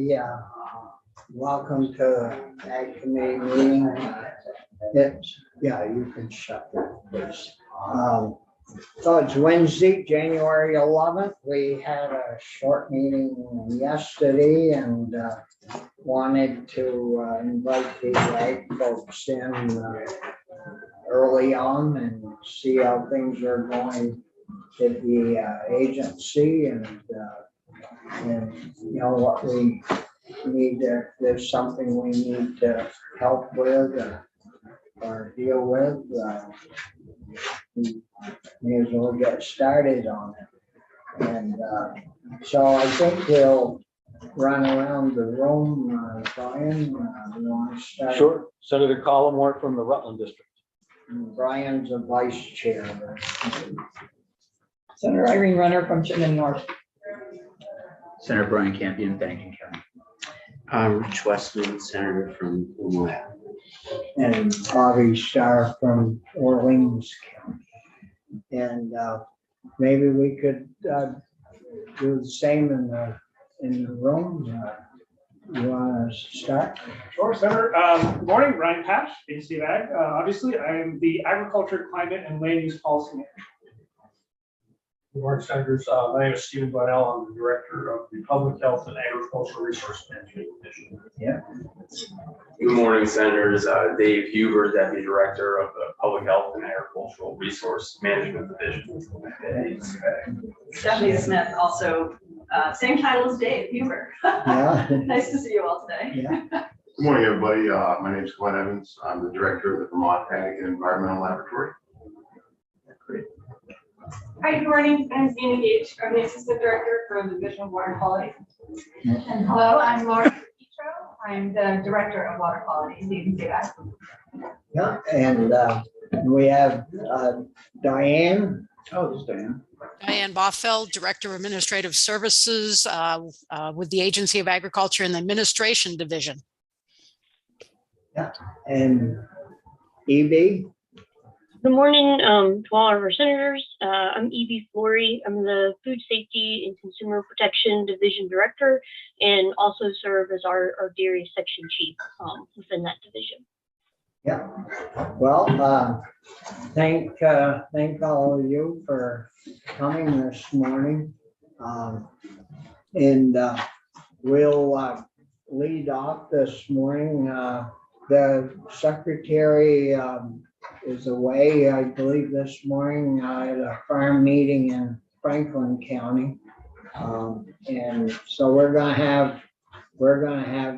Yeah, welcome to Ag Committee meeting. You can shut that, please. So it's Wednesday, January 11th. We had a short meeting yesterday and wanted to invite the Ag folks in early on and see how things are going at the agency and you know what we need to, if there's something we need to help with or deal with, we may as well get started on it. And so I think we'll run around the room. Brian, you want to start? Sure. Senator Collmore from the Rutland District. Brian's a vice chair. Senator Irene Runner from Chittenden North. Senator Brian Campion, Bennington County. Rich Westman, Senator from Illinois. And Bobby Starr from Orleans County. And maybe we could do the same in the room. You want to start? Sure, Senator. Good morning, Ryan Patch, Agency of Ag. Obviously, I am the Agriculture, Climate, and Land Use Policy Manager. Good morning, Senators. My name is Stephen Glenell. I'm the Director of the Public Health and Agricultural Resource Management Division. Yeah. Good morning, Senators. Dave Huber, Deputy Director of the Public Health and Agricultural Resource Management Division. Stephanie Smith, also same title as Dave Huber. Yeah. Nice to see you all today. Yeah. Good morning, everybody. My name is Glenn Evans. I'm the Director of the Vermont Ag and Environmental Laboratory. Great. Hi, good morning. I'm Dana Gage. I'm the Assistant Director for the Division of Water Quality. And hello, I'm Laura Petro. I'm the Director of Water Quality in the Agency of Ag. Yeah, and we have Diane. Oh, this is Diane. Diane Boffeld, Director of Administrative Services with the Agency of Agriculture and the Administration Division. Yeah, and EB. Good morning to all of our senators. I'm E.B. Flory. I'm the Food Safety and Consumer Protection Division Director and also serve as our Dairy Section Chief within that division. Yeah, well, thank all of you for coming this morning. And we'll lead off this morning. The secretary is away, I believe, this morning at a farm meeting in Franklin County. And so we're gonna have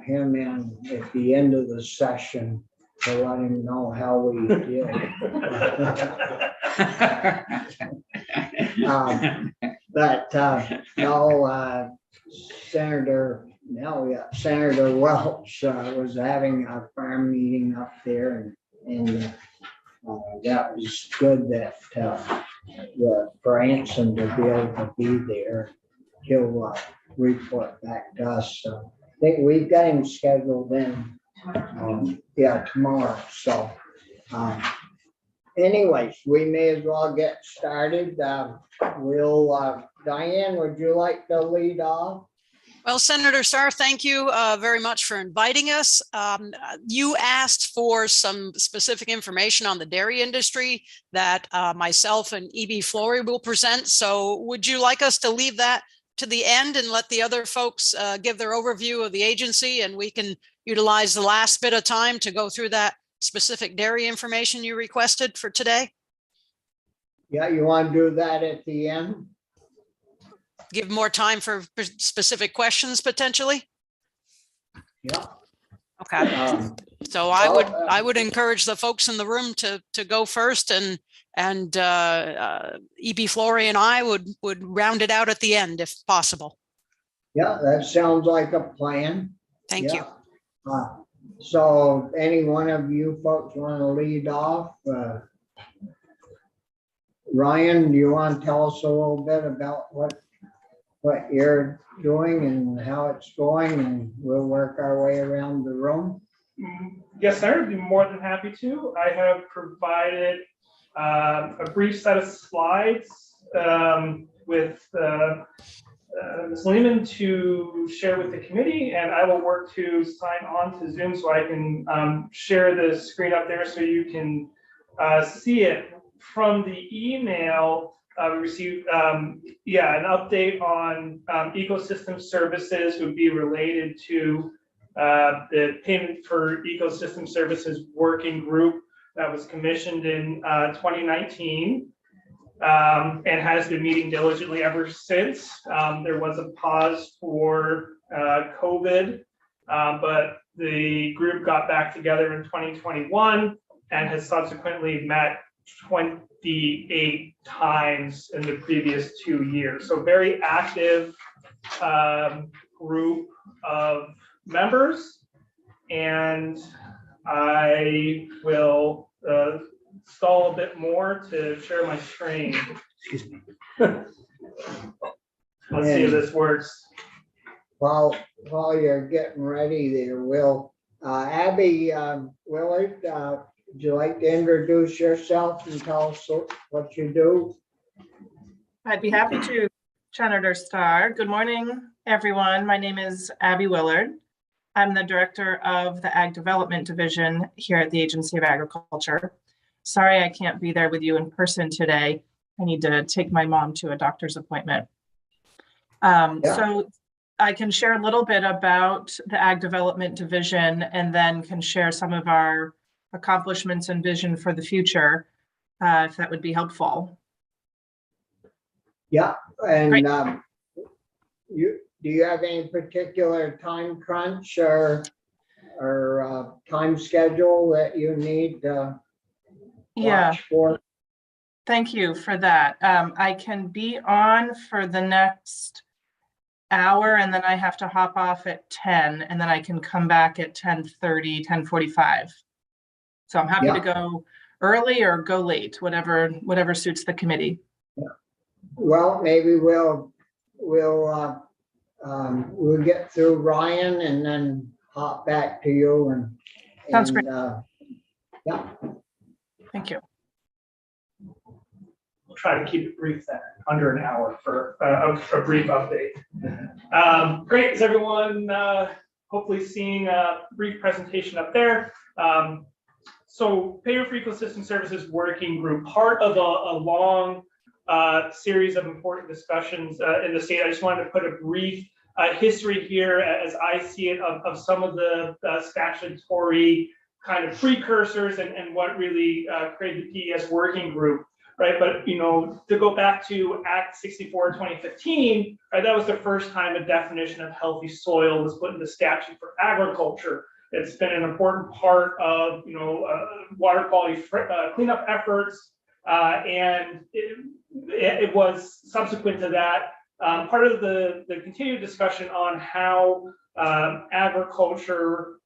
him in at the end of the session to let him know how we did. Senator Welch was having a farm meeting up there, and that was good that Branson to be able to be there. He'll report back to us. So I think we've got him scheduled in. Tomorrow. So anyways, we may as well get started. Diane, would you like to lead off? Well, Senator Starr, thank you very much for inviting us. You asked for some specific information on the dairy industry that myself and E.B. Flory will present. So would you like us to leave that to the end and let the other folks give their overview of the agency, and we can utilize the last bit of time to go through that specific dairy information you requested for today? Yeah, you want to do that at the end? Give more time for specific questions potentially? Yeah. Okay. So I would encourage the folks in the room to go first, and E.B. Flory and I would round it out at the end if possible. Yeah, that sounds like a plan. Thank you. So any one of you folks want to lead off? Ryan, do you want to tell us a little bit about what you're doing and how it's going, and we'll work our way around the room? Yes, sir. I'd be more than happy to. I have provided a brief set of slides with Ms. Lehman to share with the committee, and I will work to sign on to Zoom so I can share the screen up there so you can see it. From the email, we received, an update on ecosystem services would be related to the payment for ecosystem services working group that was commissioned in 2019 and has been meeting diligently ever since. There was a pause for COVID, but the group got back together in 2021 and has subsequently met 28 times in the previous 2 years. So very active group of members, and I will stall a bit more to share my screen. Excuse me. Let's see if this works. While you're getting ready there, Will, Abby Willard, would you like to introduce yourself and tell us what you do? I'd be happy to, Senator Starr. Good morning, everyone. My name is Abby Willard. I'm the director of the Ag Development Division here at the Agency of Agriculture. Sorry I can't be there with you in person today. I need to take my mom to a doctor's appointment. So I can share a little bit about the Ag Development Division and then can share some of our accomplishments and vision for the future, if that would be helpful. Yeah, and Great. Do you have any particular time crunch or time schedule that you need to watch for? Thank you for that. I can be on for the next hour and then I have to hop off at 10 and then I can come back at 10:30, 10:45. So I'm happy to go early or go late, whatever suits the committee. Yeah. Well, maybe we'll get through Ryan and then hop back to you and. Sounds great. Yeah. Thank you. We'll try to keep it brief then, under an hour for a brief update. Great, is everyone hopefully seeing a brief presentation up there? So Payment for Ecosystem Services Working Group, part of a long series of important discussions in the state. I just wanted to put a brief history here as I see it of some of the statutory kind of precursors and what really created the PES working group, right? But, to go back to Act 64 2015, right, that was the first time a definition of healthy soil was put in the statute for agriculture. It's been an important part of, water quality cleanup efforts, and it was subsequent to that part of the continued discussion on how agriculture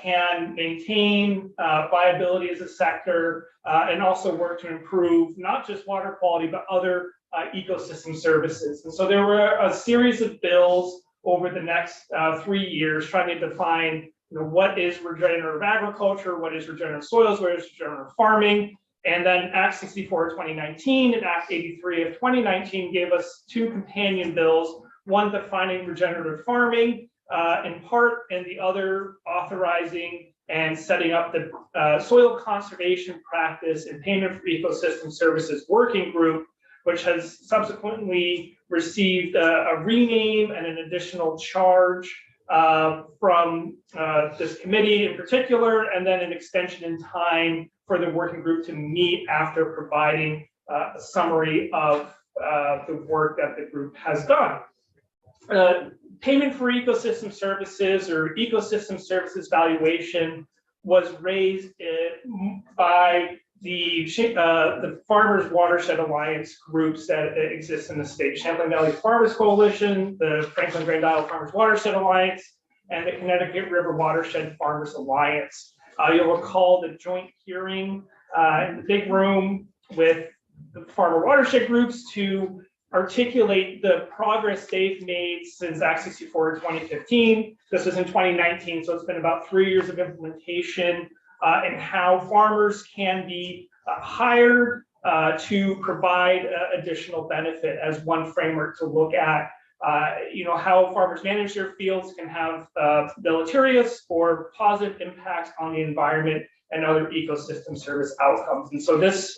can maintain viability as a sector and also work to improve not just water quality, but other ecosystem services. And so there were a series of bills over the next 3 years trying to define what is regenerative agriculture, what is regenerative soils, what is regenerative farming. And then Act 64 of 2019 and Act 83 of 2019 gave us two companion bills, one defining regenerative farming in part, and the other authorizing and setting up the soil conservation practice and payment for ecosystem services working group, which has subsequently received a rename and an additional charge from this committee in particular, and then an extension in time for the working group to meet after providing a summary of the work that the group has done. Payment for ecosystem services or ecosystem services valuation was raised by the Farmers Watershed Alliance groups that exist in the state. Champlain Valley Farmers Coalition, the Franklin Grand Isle Farmers Watershed Alliance, and the Connecticut River Watershed Farmers Alliance. You'll recall the joint hearing in the big room with the farmer watershed groups to articulate the progress they've made since Act 64 in 2015. This was in 2019, so it's been about 3 years of implementation and how farmers can be hired to provide additional benefit as one framework to look at how farmers manage their fields can have deleterious or positive impacts on the environment and other ecosystem service outcomes. And so this,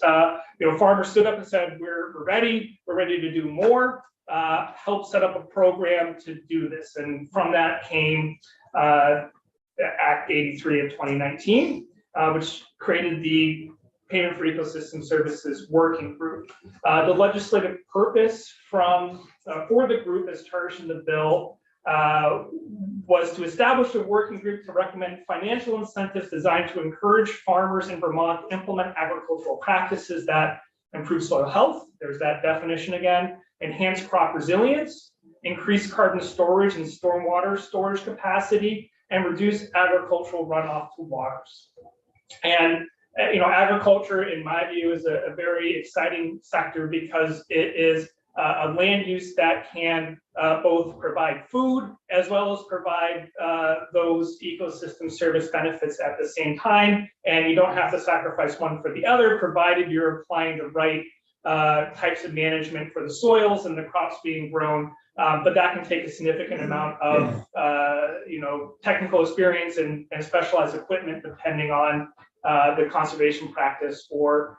farmers stood up and said, we're ready to do more, help set up a program to do this. And from that came Act 83 of 2019, which created the Payment for Ecosystem Services Working Group. The legislative purpose for the group as charged in the bill was to establish a working group to recommend financial incentives designed to encourage farmers in Vermont to implement agricultural practices that improve soil health, there's that definition again, enhance crop resilience, increase carbon storage and stormwater storage capacity, and reduce agricultural runoff to waters. And agriculture, in my view, is a very exciting sector because it is a land use that can both provide food as well as provide those ecosystem service benefits at the same time. And you don't have to sacrifice one for the other, provided you're applying the right types of management for the soils and the crops being grown. But that can take a significant amount of technical experience and specialized equipment depending on the conservation practice or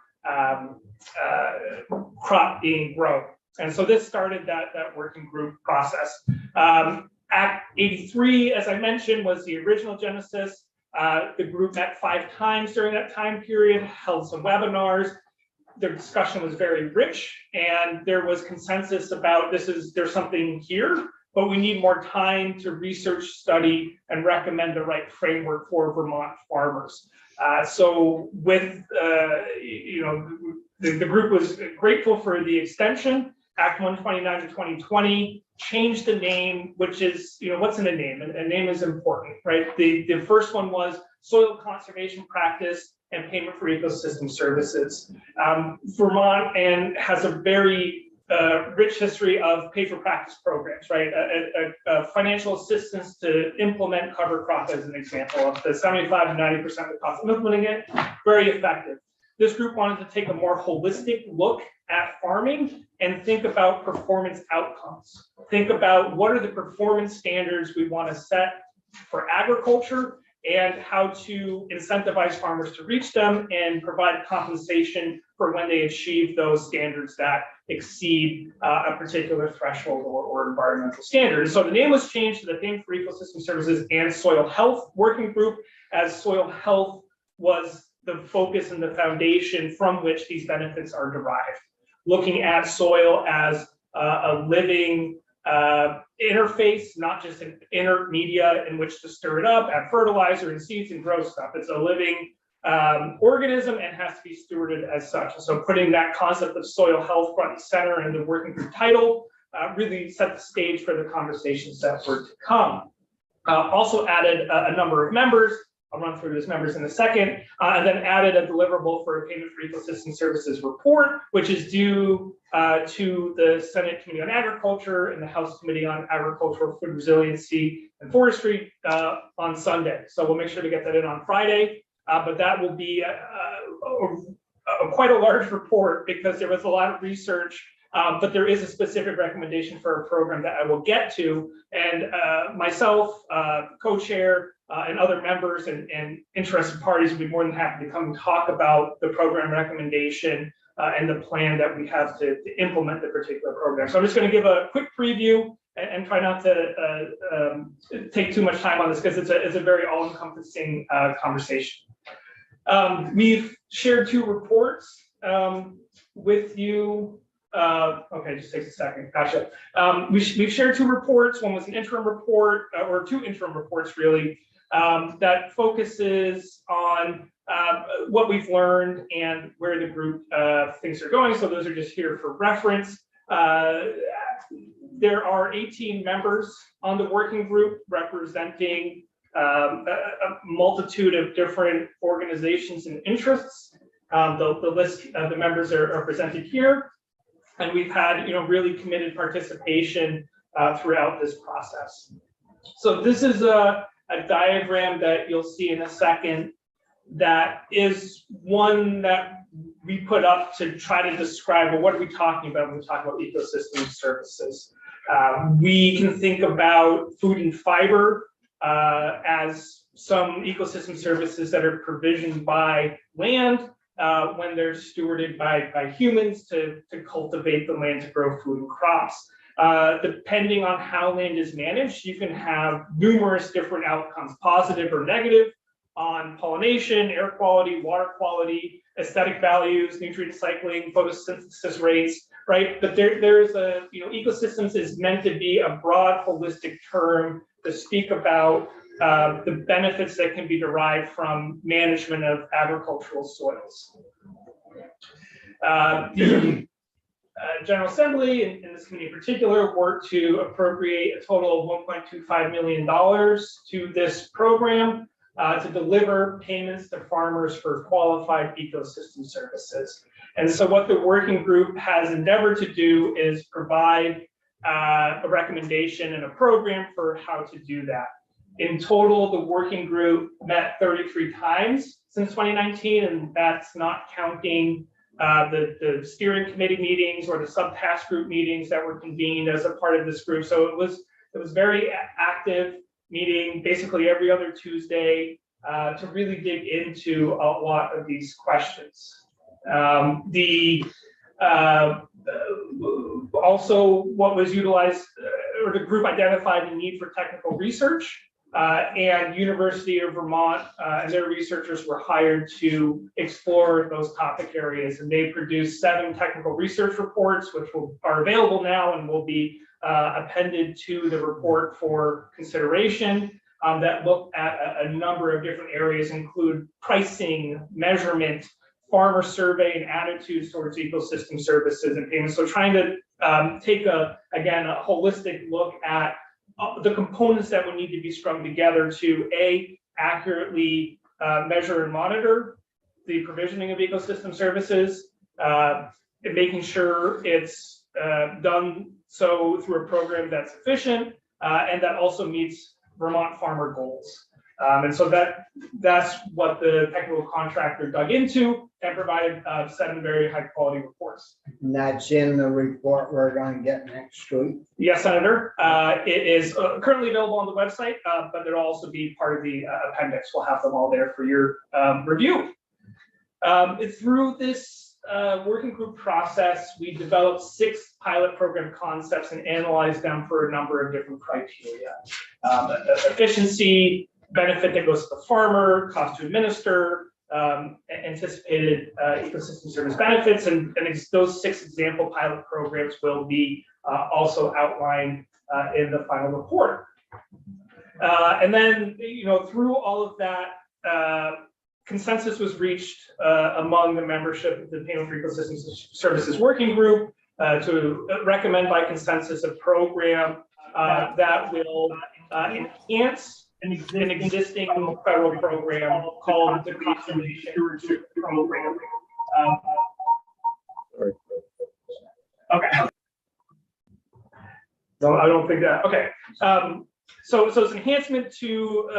crop being grown. And so this started that working group process. Act 83, as I mentioned, was the original genesis. The group met 5 times during that time period, held some webinars. The discussion was very rich, and there was consensus about there's something here, but we need more time to research, study, and recommend the right framework for Vermont farmers. So with, the group was grateful for the extension. Act 129 of 2020 changed the name, which is, what's in a name? A name is important, right? The first one was Soil Conservation Practice and Payment for Ecosystem Services. Vermont has a very rich history of pay for practice programs, right? Financial assistance to implement cover crop as an example of the 75 to 90% of the cost of implementing it, very effective. This group wanted to take a more holistic look at farming and think about performance outcomes. Think about what are the performance standards we want to set for agriculture and how to incentivize farmers to reach them and provide compensation for when they achieve those standards that exceed a particular threshold or environmental standard. And so the name was changed to the Payment for Ecosystem Services and Soil Health Working Group, as soil health was the focus and the foundation from which these benefits are derived. Looking at soil as a living interface, not just an inert media in which to stir it up, add fertilizer and seeds and grow stuff. It's a living organism and has to be stewarded as such. And so putting that concept of soil health front and center in the working group title really set the stage for the conversations that were to come. Also added a number of members. I'll run through those members in a second, and then added a deliverable for a Payment for Ecosystem Services report, which is due to the Senate Committee on Agriculture and the House Committee on Agricultural Food Resiliency and Forestry on Sunday. So we'll make sure to get that in on Friday, but that will be quite a large report because there was a lot of research, but there is a specific recommendation for a program that I will get to, and myself, co-chair, and other members and interested parties would be more than happy to come and talk about the program recommendation and the plan that we have to implement the particular program. So I'm just going to give a quick preview and try not to take too much time on this because it's a very all-encompassing conversation. We've shared 2 reports with you. Okay, just takes a second. Gotcha. We've shared 2 reports. One was an interim report, or 2 interim reports really, that focuses on what we've learned and where the group thinks are going. So those are just here for reference. There are 18 members on the working group representing a multitude of different organizations and interests. The list of the members are presented here. And we've had, really committed participation throughout this process. So this is a diagram that you'll see in a second that is one that we put up to try to describe, well, what are we talking about when we talk about ecosystem services? We can think about food and fiber as some ecosystem services that are provisioned by land when they're stewarded by humans to cultivate the land to grow food and crops. Depending on how land is managed, you can have numerous different outcomes, positive or negative, on pollination, air quality, water quality, aesthetic values, nutrient cycling, photosynthesis rates, right? But there's a, ecosystems is meant to be a broad, holistic term to speak about the benefits that can be derived from management of agricultural soils. The General Assembly, and this committee in particular, worked to appropriate a total of $1.25 million to this program to deliver payments to farmers for qualified ecosystem services. And so what the working group has endeavored to do is provide a recommendation and a program for how to do that. In total, the working group met 33 times since 2019, and that's not counting the steering committee meetings or the subtask group meetings that were convened as a part of this group. So it was very active, meeting basically every other Tuesday to really dig into a lot of these questions. Also, what was utilized, or the group identified the need for technical research, and University of Vermont and their researchers were hired to explore those topic areas, and they produced 7 technical research reports, which are available now and will be appended to the report for consideration, that look at a number of different areas, include pricing, measurement, farmer survey, and attitudes towards ecosystem services and payments. So trying to take again, a holistic look at the components that would need to be strung together to accurately measure and monitor the provisioning of ecosystem services, and making sure it's done so through a program that's efficient and that also meets Vermont farmer goals. And so that's what the technical contractor dug into and provided 7 very high quality reports. And that's in the report we're going to get next week. Yes, Senator. It is currently available on the website, but it'll also be part of the appendix. We'll have them all there for your review. Through this working group process, we developed 6 pilot program concepts and analyzed them for a number of different criteria. Efficiency, benefit that goes to the farmer, cost to administer, anticipated ecosystem service benefits, and those 6 example pilot programs will be also outlined in the final report. And then, through all of that, consensus was reached among the membership of the Payment for Ecosystem Services Working Group to recommend by consensus a program that will enhance an existing federal program called the Conservation Stewardship Program. Okay. No, I don't think that. Okay. So it's enhancement to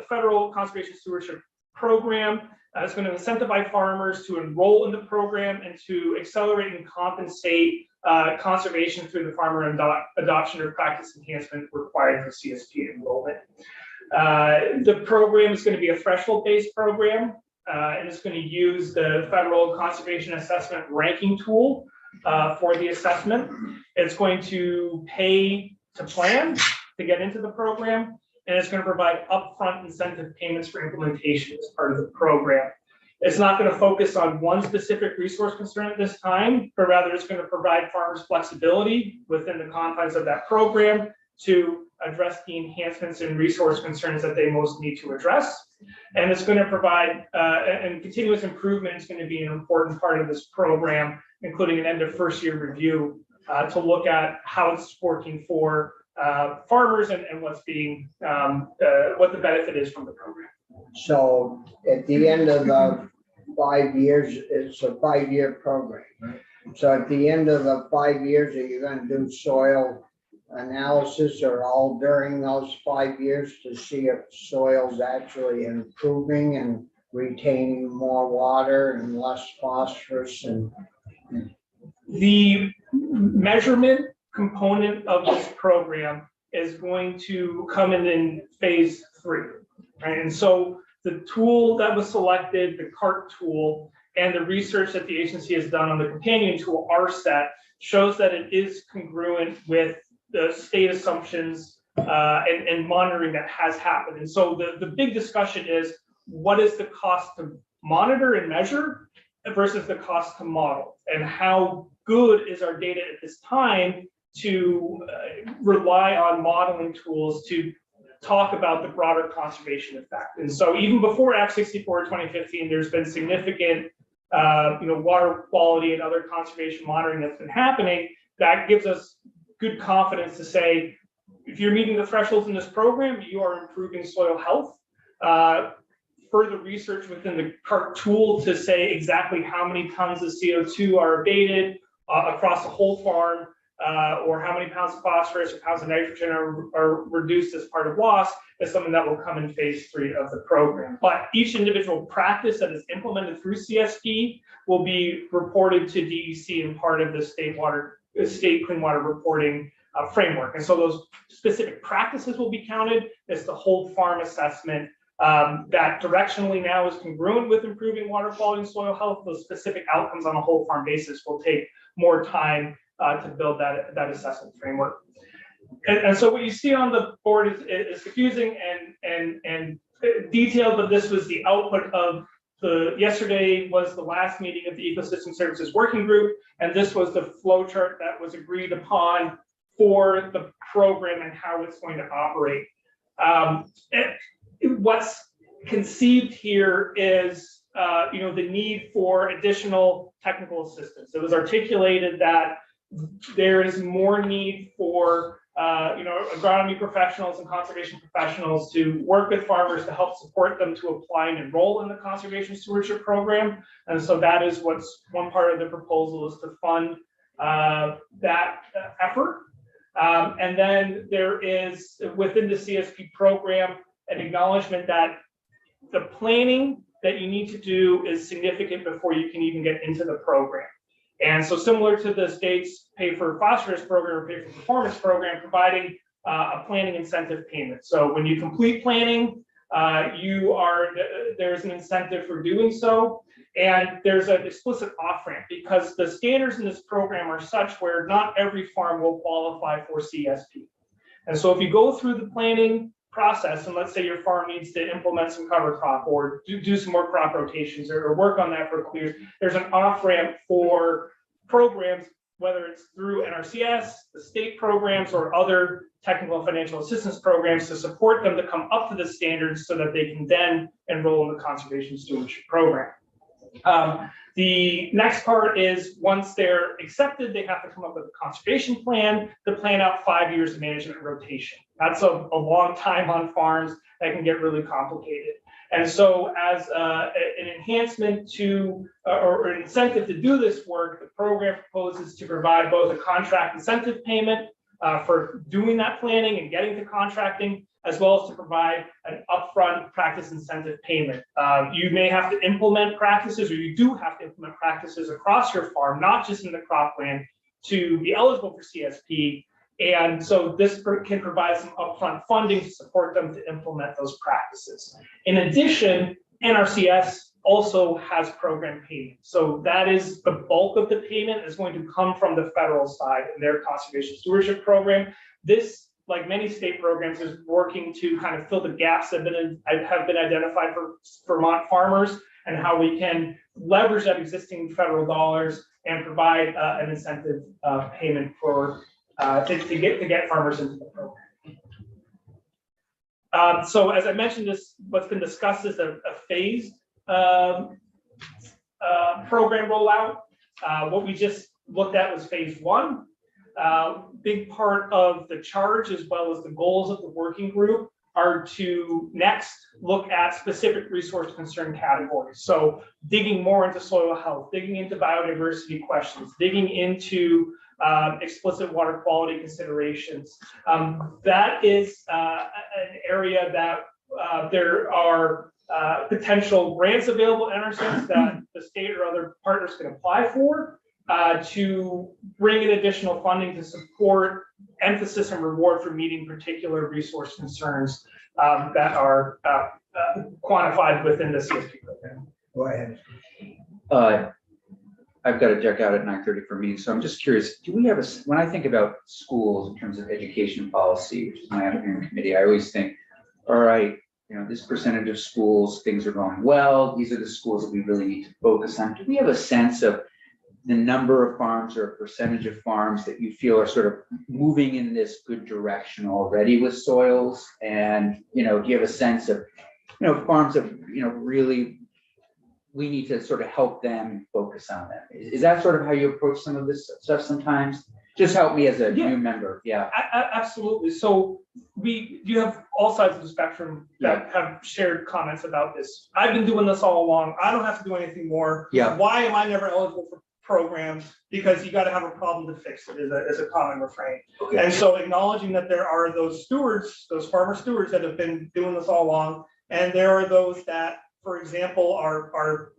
federal conservation stewardship program. It's going to incentivize farmers to enroll in the program and to accelerate and compensate conservation through the farmer adoption or practice enhancement required for CSP enrollment. The program is going to be a threshold-based program, and it's going to use the federal conservation assessment ranking tool for the assessment. It's going to pay to plan to get into the program, and it's going to provide upfront incentive payments for implementation as part of the program. It's not going to focus on one specific resource concern at this time, but rather it's going to provide farmers flexibility within the confines of that program to address the enhancements and resource concerns that they most need to address. And it's going to provide, and continuous improvement is going to be an important part of this program, including an end of first year review to look at how it's working for farmers and what's being, what the benefit is from the program. So at the end of the 5 years, it's a 5-year program, right? So at the end of the 5 years, are you going to do soil analysis or all during those 5 years to see if soil's actually improving and retaining more water and less phosphorus? And the measurement component of this program is going to come in phase 3, right? And so the tool that was selected, the CART tool, and the research that the agency has done on the companion tool, RSET, shows that it is congruent with the state assumptions and monitoring that has happened. And so the big discussion is, what is the cost to monitor and measure versus the cost to model? And how good is our data at this time to rely on modeling tools to talk about the broader conservation effect? And so even before Act 64 2015, there's been significant water quality and other conservation monitoring that's been happening. That gives us good confidence to say, if you're meeting the thresholds in this program, you are improving soil health. Further research within the CART tool to say exactly how many tons of CO2 are abated across the whole farm, or how many pounds of phosphorus or pounds of nitrogen are reduced as part of loss, is something that will come in phase 3 of the program. But each individual practice that is implemented through CSP will be reported to DEC and part of the state clean water reporting framework. And so those specific practices will be counted as the whole farm assessment that directionally now is congruent with improving water quality and soil health. Those specific outcomes on a whole farm basis will take more time to build that assessment framework. And so what you see on the board is confusing and detailed, but this was the output of yesterday was the last meeting of the Ecosystem Services Working Group, and this was the flow chart that was agreed upon for the program and how it's going to operate. What's conceived here is the need for additional technical assistance. It was articulated that there is more need for agronomy professionals and conservation professionals to work with farmers to help support them to apply and enroll in the conservation stewardship program. And so that is what's one part of the proposal, is to fund that effort. And then there is within the CSP program an acknowledgement that the planning that you need to do is significant before you can even get into the program. And so similar to the state's pay for phosphorus program or pay for performance program, providing a planning incentive payment. So when you complete planning, there's an incentive for doing so. And there's an explicit off-ramp because the standards in this program are such where not every farm will qualify for CSP. And so if you go through the planning process, and let's say your farm needs to implement some cover crop or do some more crop rotations or work on that for clears, there's an off-ramp for programs, whether it's through NRCS, the state programs, or other technical and financial assistance programs, to support them to come up to the standards so that they can then enroll in the conservation stewardship program. The next part is, once they're accepted, they have to come up with a conservation plan to plan out 5 years of management rotation. That's a long time on farms that can get really complicated. And so as an enhancement to, or an incentive to do this work, the program proposes to provide both a contract incentive payment for doing that planning and getting to contracting, as well as to provide an upfront practice incentive payment. You may have to implement practices, or you do have to implement practices across your farm, not just in the cropland, to be eligible for CSP. And so this can provide some upfront funding to support them to implement those practices. In addition, NRCS also has program payment. So that is the bulk of the payment is going to come from the federal side in their conservation stewardship program. This, like many state programs, is working to kind of fill the gaps that have been identified for Vermont farmers, and how we can leverage that existing federal dollars and provide an incentive payment for to get farmers into the program. So as I mentioned, what's been discussed is a phased program rollout. What we just looked at was phase 1. Big part of the charge, as well as the goals of the working group, are to next look at specific resource concern categories. So digging more into soil health, digging into biodiversity questions, digging into explicit water quality considerations. That is an area that there are potential grants available in NRCS that the state or other partners can apply for. to bring in additional funding to support emphasis and reward for meeting particular resource concerns that are quantified within the CSP program. Go ahead. I've got to check out at 9:30 for me, so I'm just curious, do we have when I think about schools in terms of education policy, which is my afternoon committee, I always think, all right, this percentage of schools, things are going well. These are the schools that we really need to focus on. Do we have a sense of the number of farms or a percentage of farms that you feel are sort of moving in this good direction already with soils? And, do you have a sense of, farms that, really we need to sort of help them focus on them? Is that sort of how you approach some of this stuff sometimes? Just help me as a new member. Yeah. Absolutely. So you have all sides of the spectrum that have shared comments about this. I've been doing this all along. I don't have to do anything more. Yeah. Why am I never eligible for programs? Because you got to have a problem to fix it is a common refrain. Okay. And so acknowledging that there are those stewards, those farmer stewards that have been doing this all along, and there are those that, for example, are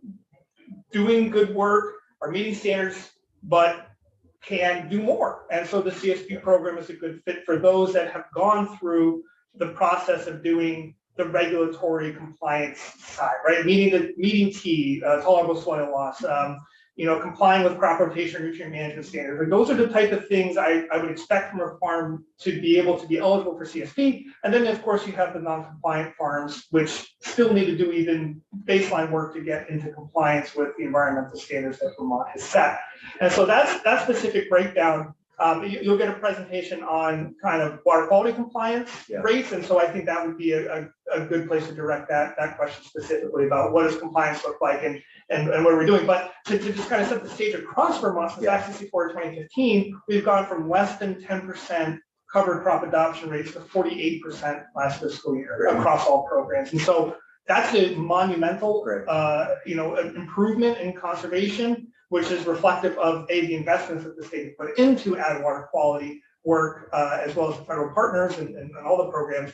doing good work, are meeting standards, but can do more. And so the CSP program is a good fit for those that have gone through the process of doing the regulatory compliance side, right? Meeting T, tolerable soil loss, complying with crop rotation, nutrient management standards. Like, those are the type of things I would expect from a farm to be able to be eligible for CSP. And then, of course, you have the non-compliant farms, which still need to do even baseline work to get into compliance with the environmental standards that Vermont has set. And so that specific breakdown, you'll get a presentation on kind of water quality compliance rates. And so I think that would be a good place to direct that question specifically about what does compliance look like and what are we doing. But to just kind of set the stage across Vermont, since Act 64 2015, we've gone from less than 10% covered crop adoption rates to 48% last fiscal year across all programs. And so that's a monumental, improvement in conservation, which is reflective of the investments that the state put into ag water quality work, as well as the federal partners and all the programs.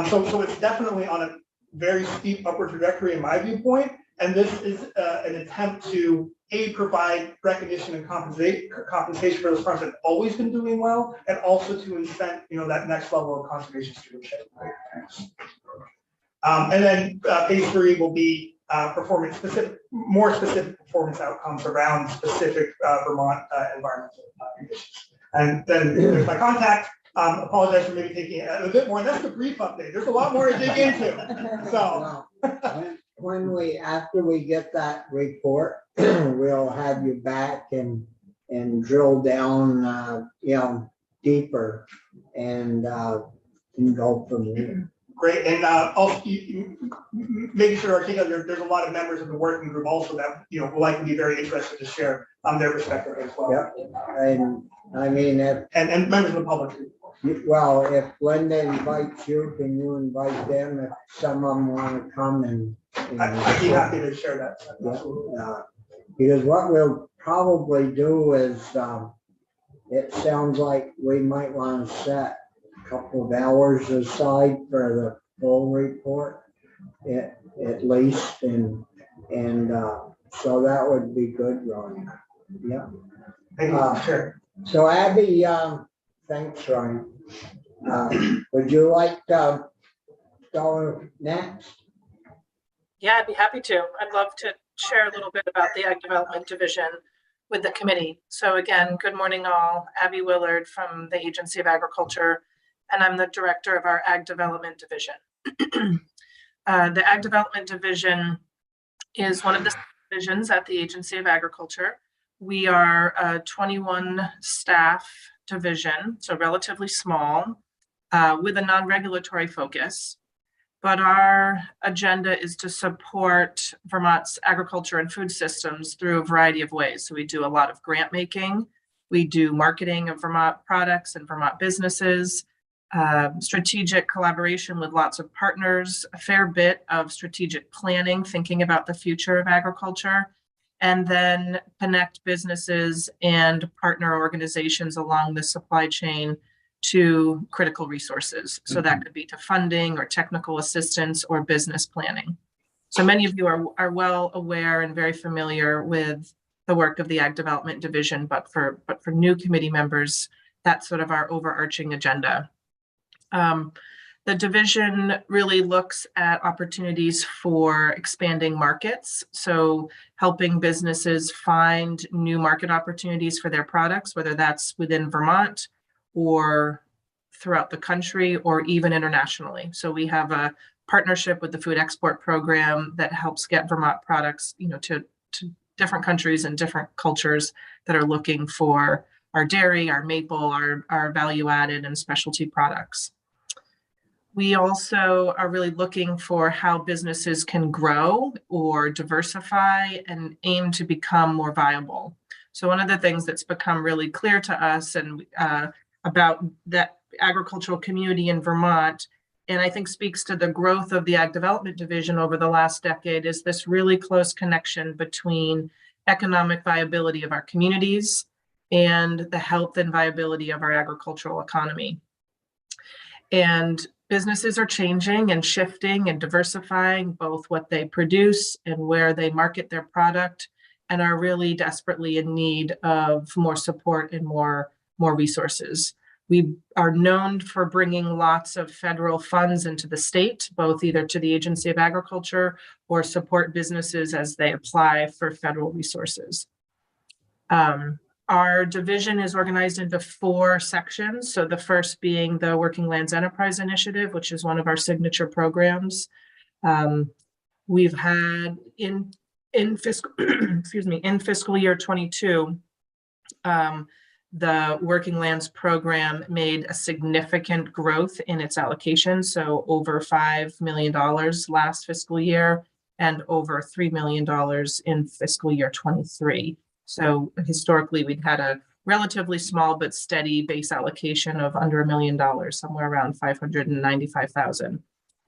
So it's definitely on a very steep upward trajectory in my viewpoint. And this is an attempt to provide recognition and compensation for those farms that have always been doing well, and also to incent that next level of conservation stewardship. And then phase 3 will be more specific performance outcomes around specific Vermont environmental conditions. And then there's my contact. Apologize for maybe taking a bit more. That's the brief update. There's a lot more to dig into. So after we get that report, we'll have you back and drill down, deeper and go from there. Great, and also making sure there's a lot of members of the working group also that will likely be very interested to share their perspective as well. Yep. And I mean, and members of the public. Well, if Linda invites you, can you invite them if some of them want to come and I'd be happy to share that. Because what we'll probably do is, it sounds like we might want to set a couple of hours aside for the full report, at least, and so that would be good, Ron. Yeah. Sure. So Abby, thanks, Ryan. Would you like to go next? Yeah, I'd be happy to. I'd love to share a little bit about the Ag Development Division with the committee. So again, good morning all. Abby Willard from the Agency of Agriculture, and I'm the director of our Ag Development Division. The Ag Development Division is one of the divisions at the Agency of Agriculture. We are a 21 staff division, so relatively small, with a non-regulatory focus. But our agenda is to support Vermont's agriculture and food systems through a variety of ways. So we do a lot of grant making. We do marketing of Vermont products and Vermont businesses, strategic collaboration with lots of partners, a fair bit of strategic planning, thinking about the future of agriculture, and then connect businesses and partner organizations along the supply chain to critical resources. So that could be to funding or technical assistance or business planning. So many of you are well aware and very familiar with the work of the Ag Development Division, but for new committee members, that's sort of our overarching agenda. The division really looks at opportunities for expanding markets. So helping businesses find new market opportunities for their products, whether that's within Vermont or throughout the country or even internationally. So we have a partnership with the Food Export Program that helps get Vermont products, to different countries and different cultures that are looking for our dairy, our maple, our value added and specialty products. We also are really looking for how businesses can grow or diversify and aim to become more viable. So one of the things that's become really clear to us and about that agricultural community in Vermont, and I think speaks to the growth of the Ag Development Division over the last decade, is this really close connection between economic viability of our communities and the health and viability of our agricultural economy. And businesses are changing and shifting and diversifying both what they produce and where they market their product, and are really desperately in need of more support and more resources. We are known for bringing lots of federal funds into the state, both either to the Agency of Agriculture or support businesses as they apply for federal resources. Our division is organized into 4 sections. So the first being the Working Lands Enterprise Initiative, which is one of our signature programs. We've had in fiscal, in fiscal year 22, the Working Lands program made a significant growth in its allocation. So over $5 million last fiscal year and over $3 million in fiscal year 23. So historically, we'd had a relatively small but steady base allocation of under $1 million, somewhere around $595,000.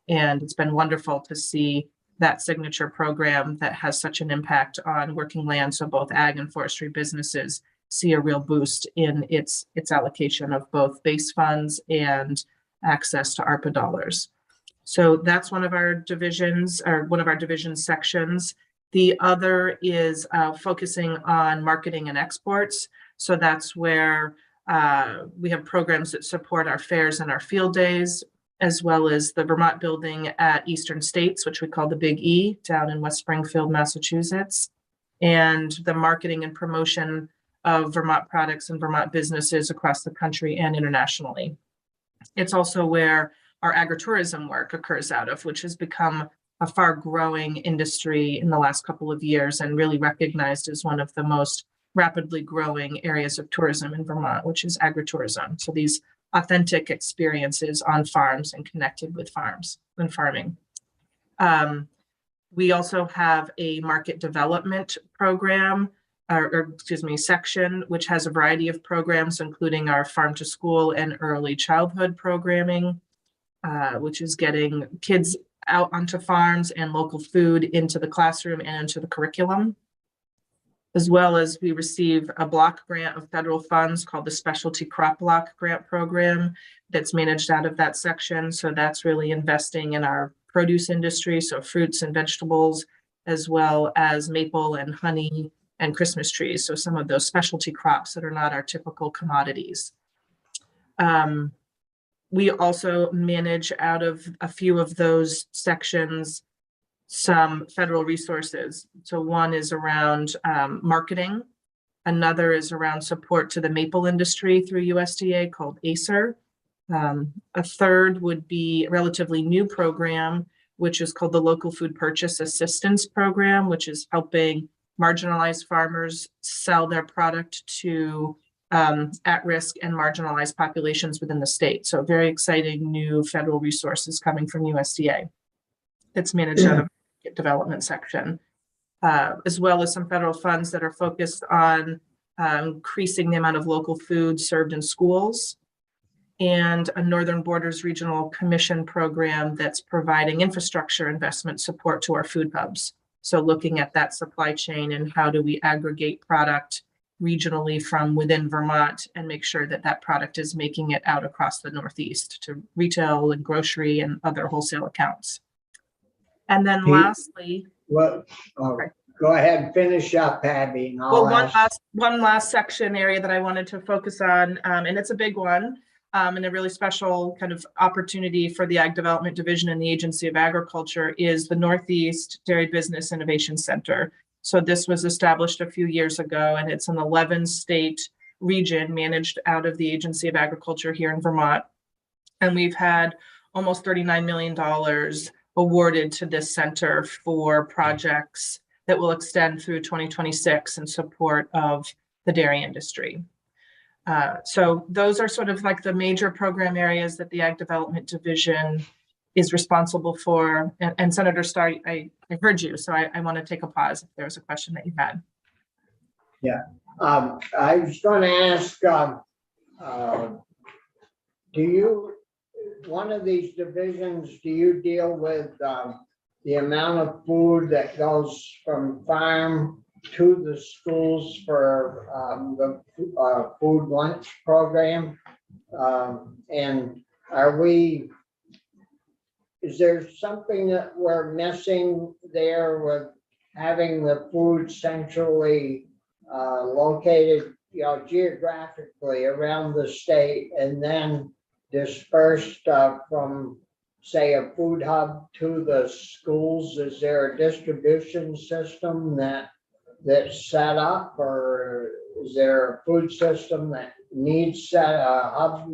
And it's been wonderful to see that signature program that has such an impact on working land. So both ag and forestry businesses see a real boost in its allocation of both base funds and access to ARPA dollars. So that's one of our divisions, or one of our division sections. The other is focusing on marketing and exports. So that's where we have programs that support our fairs and our field days, as well as the Vermont building at Eastern States, which we call the Big E, down in West Springfield, Massachusetts, and the marketing and promotion of Vermont products and Vermont businesses across the country and internationally. It's also where our agritourism work occurs out of, which has become a far growing industry in the last couple of years and really recognized as one of the most rapidly growing areas of tourism in Vermont, which is agritourism. So these authentic experiences on farms and connected with farms and farming. We also have a market development program, section, which has a variety of programs, including our farm to school and early childhood programming, which is getting kids out onto farms and local food into the classroom and into the curriculum. As well as we receive a block grant of federal funds called the Specialty Crop Block Grant Program that's managed out of that section. So that's really investing in our produce industry, so fruits and vegetables, as well as maple and honey and Christmas trees. So some of those specialty crops that are not our typical commodities. We also manage out of a few of those sections some federal resources. So one is around marketing. Another is around support to the maple industry through USDA called ACER. A third would be a relatively new program, which is called the Local Food Purchase Assistance Program, which is helping marginalized farmers sell their product to at-risk and marginalized populations within the state. So very exciting new federal resources coming from USDA. It's managed out of the development section, as well as some federal funds that are focused on increasing the amount of local food served in schools, and a Northern Borders Regional Commission program that's providing infrastructure investment support to our food hubs. So looking at that supply chain and how do we aggregate product regionally from within Vermont and make sure that that product is making it out across the Northeast to retail and grocery and other wholesale accounts. And then lastly, Go ahead and finish up, Abby, and Well, I'll ask. one last section area that I wanted to focus on, and it's a big one, and a really special kind of opportunity for the Ag Development Division and the Agency of Agriculture is the Northeast Dairy Business Innovation Center. So this was established a few years ago, and it's an 11-state region managed out of the Agency of Agriculture here in Vermont. And we've had almost $39 million awarded to this center for projects that will extend through 2026 in support of the dairy industry. So those are sort of like the major program areas that the Ag Development Division is responsible for. And Senator Starr, I heard you, so I want to take a pause if there was a question that you had. Yeah, I was going to ask, do you, one of these divisions, do you deal with the amount of food that goes from farm to the schools for the food lunch program? And is there something that we're missing there with having the food centrally located, geographically around the state and then dispersed from, say, a food hub to the schools? Is there a distribution system that's set up, or is there a food system that needs set up,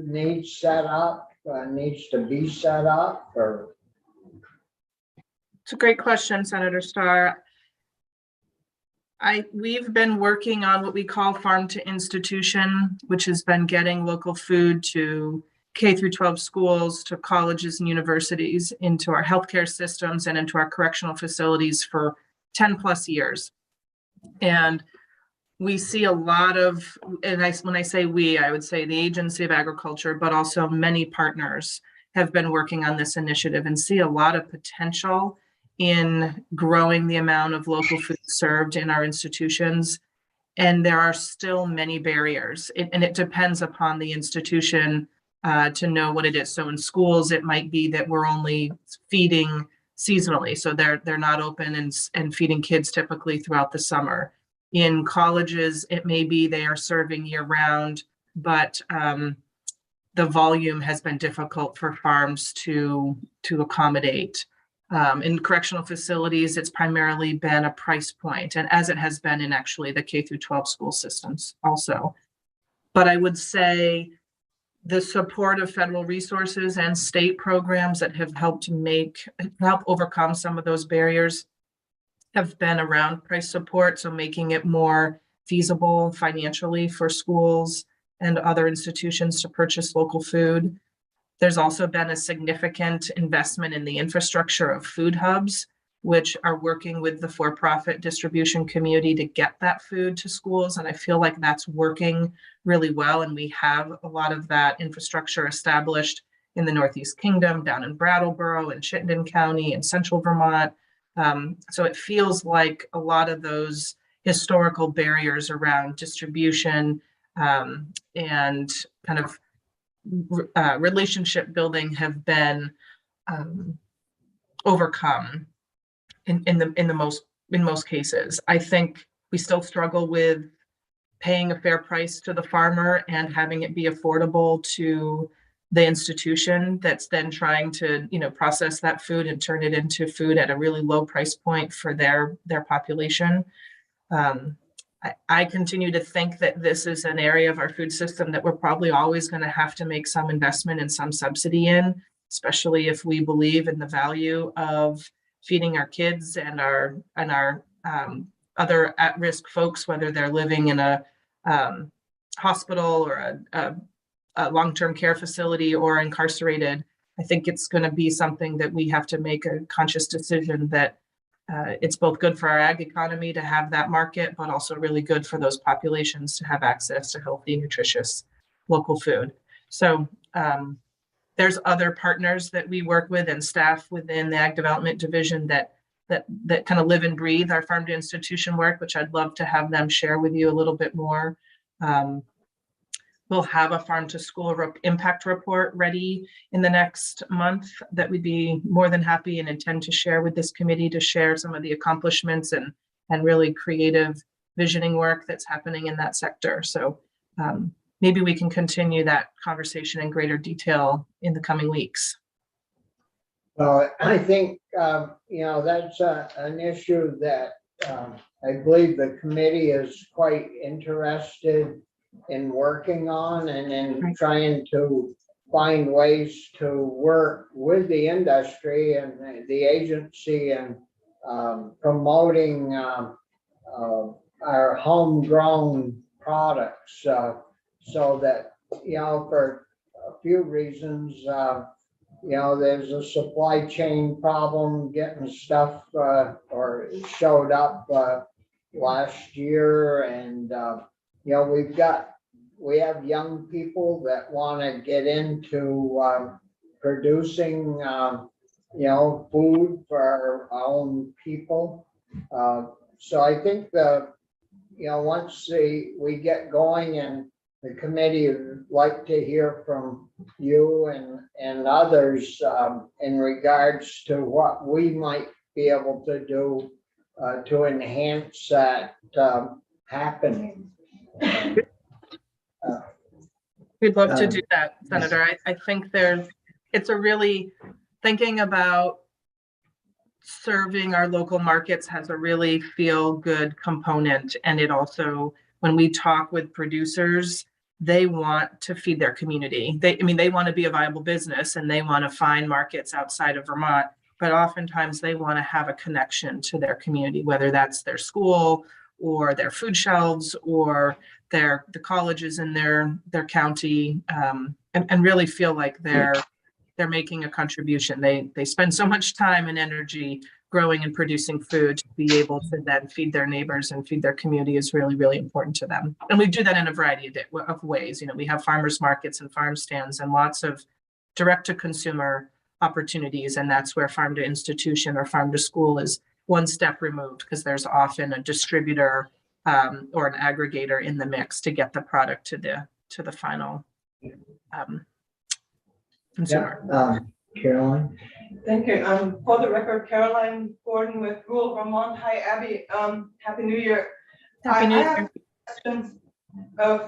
needs to be set up? Or it's a great question, Senator Starr. We've been working on what we call farm to institution, which has been getting local food to K through 12 schools, to colleges and universities, into our healthcare systems and into our correctional facilities for 10 plus years. And we see a lot of, when I say we, I would say the Agency of Agriculture, but also many partners have been working on this initiative and see a lot of potential in growing the amount of local food served in our institutions. And there are still many barriers, and it depends upon the institution to know what it is. So in schools, it might be that we're only feeding seasonally. So they're not open and feeding kids typically throughout the summer. In colleges, it may be they are serving year round, but the volume has been difficult for farms to accommodate. In correctional facilities, it's primarily been a price point, and as it has been in actually the K through 12 school systems also. But I would say the support of federal resources and state programs that have helped overcome some of those barriers have been around price support, so making it more feasible financially for schools and other institutions to purchase local food. There's also been a significant investment in the infrastructure of food hubs, which are working with the for-profit distribution community to get that food to schools. And I feel like that's working really well. And we have a lot of that infrastructure established in the Northeast Kingdom, down in Brattleboro and Chittenden County and Central Vermont. So it feels like a lot of those historical barriers around distribution and kind of relationship building have been overcome in most cases. I think we still struggle with paying a fair price to the farmer and having it be affordable to the institution that's then trying to, process that food and turn it into food at a really low price point for their population. I continue to think that this is an area of our food system that we're probably always going to have to make some investment and some subsidy in, especially if we believe in the value of feeding our kids and our other at-risk folks, whether they're living in a hospital or a long-term care facility or incarcerated. I think it's going to be something that we have to make a conscious decision that it's both good for our ag economy to have that market, but also really good for those populations to have access to healthy, nutritious local food. So there's other partners that we work with and staff within the Ag Development Division that kind of live and breathe our farm to institution work, which I'd love to have them share with you a little bit more. We'll have a farm to school impact report ready in the next month that we'd be more than happy and intend to share with this committee, to share some of the accomplishments and and really creative visioning work that's happening in that sector. So maybe we can continue that conversation in greater detail in the coming weeks. Well, I think, that's an issue that I believe the committee is quite interested in working on and in trying to find ways to work with the industry and the agency and promoting our homegrown products so that, for a few reasons, there's a supply chain problem getting stuff or showed up last year. And, we have young people that want to get into producing, food for our own people. So I think once we get going, and the committee would like to hear from you and others in regards to what we might be able to do to enhance that happening. We'd love to do that, Senator. I think it's a really thinking about serving our local markets has a really feel-good component. And it also, when we talk with producers, they want to feed their community. They want to be a viable business and they want to find markets outside of Vermont, but oftentimes they want to have a connection to their community, whether that's their school or their food shelves or the colleges in their county, and really feel like they're making a contribution. They spend so much time and energy growing and producing food. To be able to then feed their neighbors and feed their community is really, really important to them. And we do that in a variety of ways. We have farmers markets and farm stands and lots of direct to consumer opportunities. And that's where farm to institution or farm to school is one step removed, because there's often a distributor or an aggregator in the mix to get the product to the final consumer. Caroline? Thank you. For the record, Caroline Gordon with Rural Vermont. Hi, Abby. Happy New Year. Happy New Year. I have questions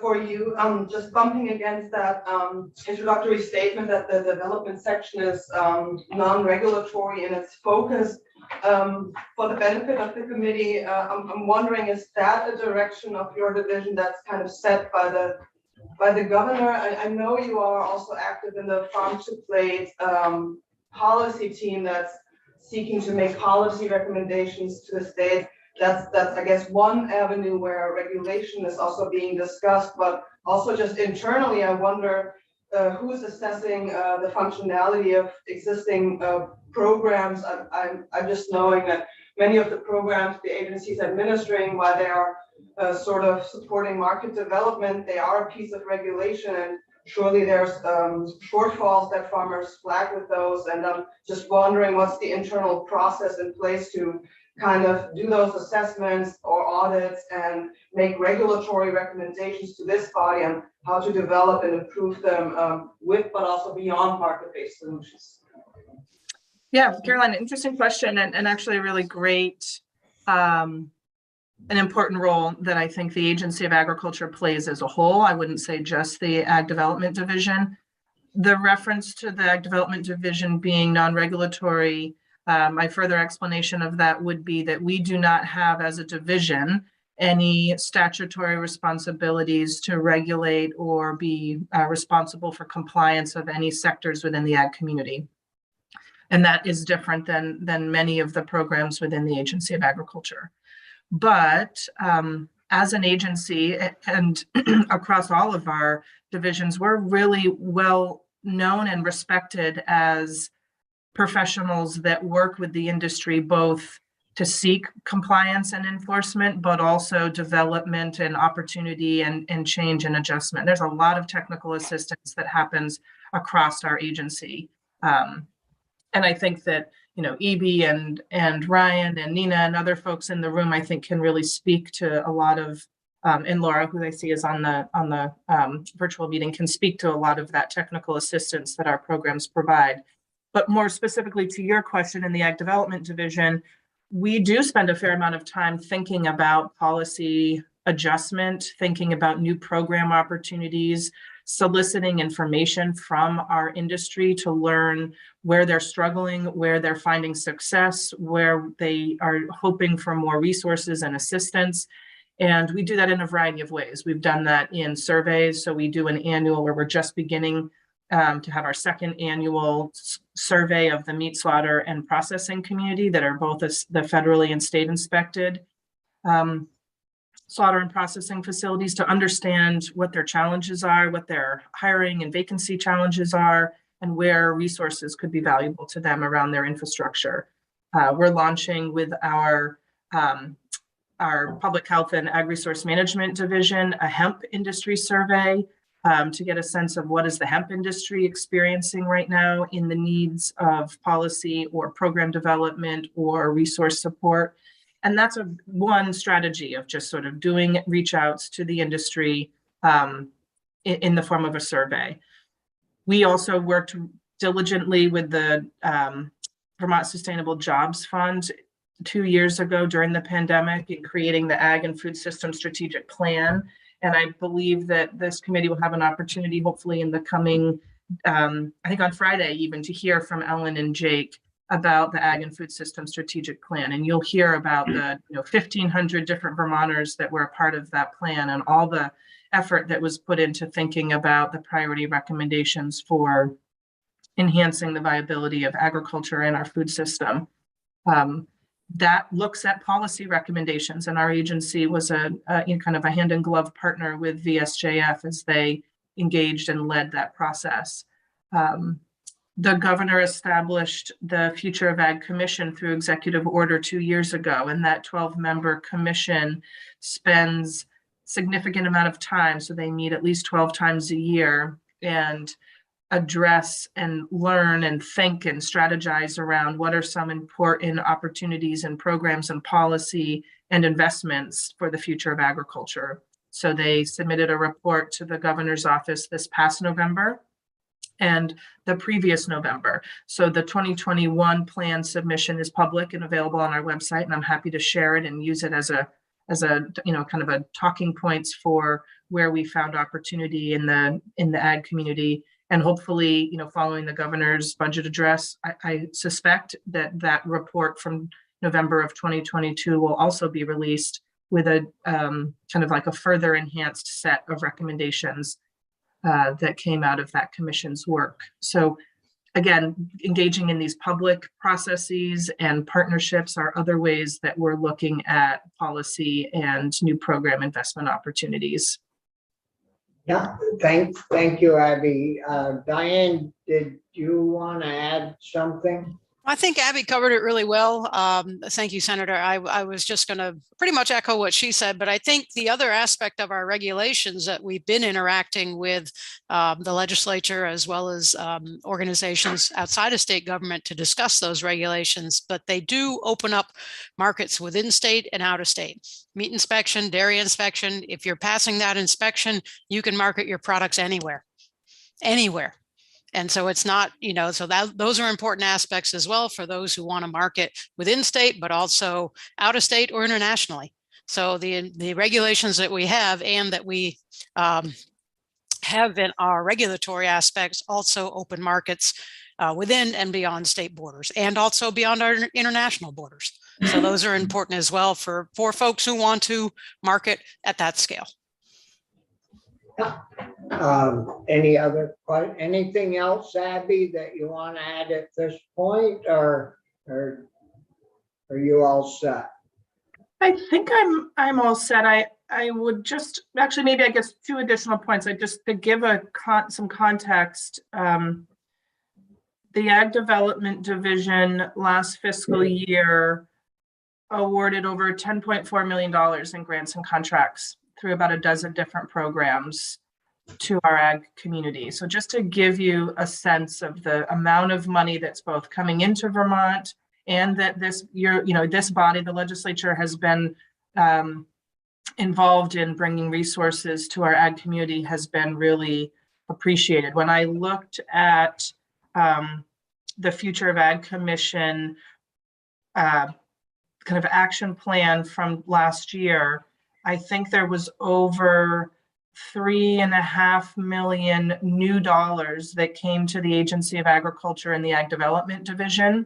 for you. Just bumping against that introductory statement that the development section is non-regulatory in its focus. For the benefit of the committee, I'm wondering, is that the direction of your division that's kind of set by the governor? I know you are also active in the Farm to Plate policy team that's seeking to make policy recommendations to the state. That's I guess one avenue where regulation is also being discussed, but also just internally, I wonder who's assessing the functionality of existing programs. I'm just knowing that many of the programs the agencies administering, while they are sort of supporting market development, they are a piece of regulation, and surely there's shortfalls that farmers flag with those. And I'm just wondering what's the internal process in place to kind of do those assessments or audits and make regulatory recommendations to this body on how to develop and improve them with, but also beyond market-based solutions. Yeah, Caroline, interesting question, and actually a really great, an important role that I think the Agency of Agriculture plays as a whole. I wouldn't say just the Ag Development Division. The reference to the Ag Development Division being non-regulatory, my further explanation of that would be that we do not have as a division any statutory responsibilities to regulate or be responsible for compliance of any sectors within the ag community. And that is different than many of the programs within the Agency of Agriculture. But as an agency and across all of our divisions, we're really well known and respected as professionals that work with the industry, both to seek compliance and enforcement, but also development and opportunity and change and adjustment. There's a lot of technical assistance that happens across our agency. And I think that, EB and Ryan and Nina and other folks in the room, I think can really speak to a lot of, and Laura, who I see is on the virtual meeting, can speak to a lot of that technical assistance that our programs provide. But more specifically to your question, in the Ag Development Division, We do spend a fair amount of time thinking about policy adjustment, thinking about new program opportunities, soliciting information from our industry to learn where they're struggling, where they're finding success, where they are hoping for more resources and assistance. And we do that in a variety of ways. We've done that in surveys. So we do an annual where we're just beginning to have our second annual survey of the meat slaughter and processing community that are both the federally and state inspected slaughter and processing facilities, to understand what their challenges are, what their hiring and vacancy challenges are, and where resources could be valuable to them around their infrastructure. We're launching with our Public Health and Ag Resource Management Division a hemp industry survey to get a sense of what is the hemp industry experiencing right now in the needs of policy or program development or resource support. And that's one strategy of just sort of doing reach outs to the industry in the form of a survey. We also worked diligently with the Vermont Sustainable Jobs Fund 2 years ago during the pandemic in creating the Ag and Food System Strategic Plan. And I believe that this committee will have an opportunity, hopefully in the coming, I think on Friday even, to hear from Ellen and Jake about the Ag and Food System Strategic Plan. And you'll hear about the 1,500 different Vermonters that were a part of that plan and all the effort that was put into thinking about the priority recommendations for enhancing the viability of agriculture and our food system. That looks at policy recommendations, and our agency was a kind of a hand in glove partner with VSJF as they engaged and led that process. The governor established the Future of Ag Commission through executive order 2 years ago, and that 12-member commission spends significant amount of time, so they meet at least 12 times a year and address and learn and think and strategize around what are some important opportunities and programs and policy and investments for the future of agriculture. So they submitted a report to the governor's office this past November and the previous November. So the 2021 plan submission is public and available on our website, and I'm happy to share it and use it as a kind of a talking points for where we found opportunity in the ag community. And hopefully, following the governor's budget address, I suspect that report from November of 2022 will also be released with a kind of like a further enhanced set of recommendations that came out of that commission's work. So again, engaging in these public processes and partnerships are other ways that we're looking at policy and new program investment opportunities. Yeah, thank you, Abby. Diane, did you want to add something? I think Abby covered it really well. Thank you, Senator. I was just going to pretty much echo what she said, but I think the other aspect of our regulations that we've been interacting with the legislature as well as organizations outside of state government to discuss those regulations, but they do open up markets within state and out of state. Meat inspection, dairy inspection. If you're passing that inspection, you can market your products anywhere. And so it's not, so those are important aspects as well for those who want to market within state, but also out of state or internationally. So the regulations that we have and that we have in our regulatory aspects also open markets within and beyond state borders and also beyond our international borders. So those are important as well for folks who want to market at that scale. Anything else, Abby, that you want to add at this point, or are you all set? I think I'm all set. I would just actually maybe I guess 2 additional points. Just to give some context. The Ag Development Division last fiscal year awarded over $10.4 million in grants and contracts through about a dozen different programs to our ag community. So just to give you a sense of the amount of money that's both coming into Vermont and that this body, the legislature, has been involved in bringing resources to our ag community has been really appreciated. When I looked at the Future of Ag Commission kind of action plan from last year, I think there was over $3.5 million new dollars that came to the Agency of Agriculture and the Ag Development Division,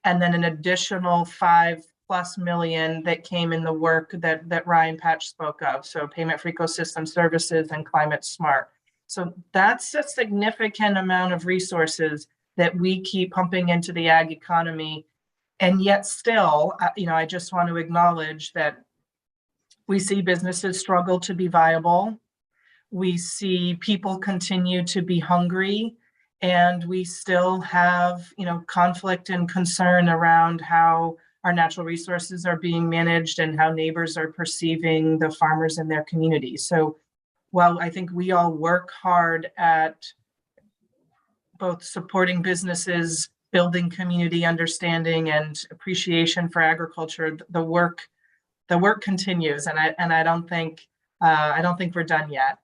and then an additional $5+ million that came in the work that Ryan Patch spoke of. So Payment for Ecosystem Services and Climate Smart. So that's a significant amount of resources that we keep pumping into the ag economy. And yet still, I just want to acknowledge that we see businesses struggle to be viable. We see people continue to be hungry, and we still have, conflict and concern around how our natural resources are being managed and how neighbors are perceiving the farmers in their community. So while I think we all work hard at both supporting businesses, building community understanding and appreciation for agriculture, the work continues, and I don't think we're done yet.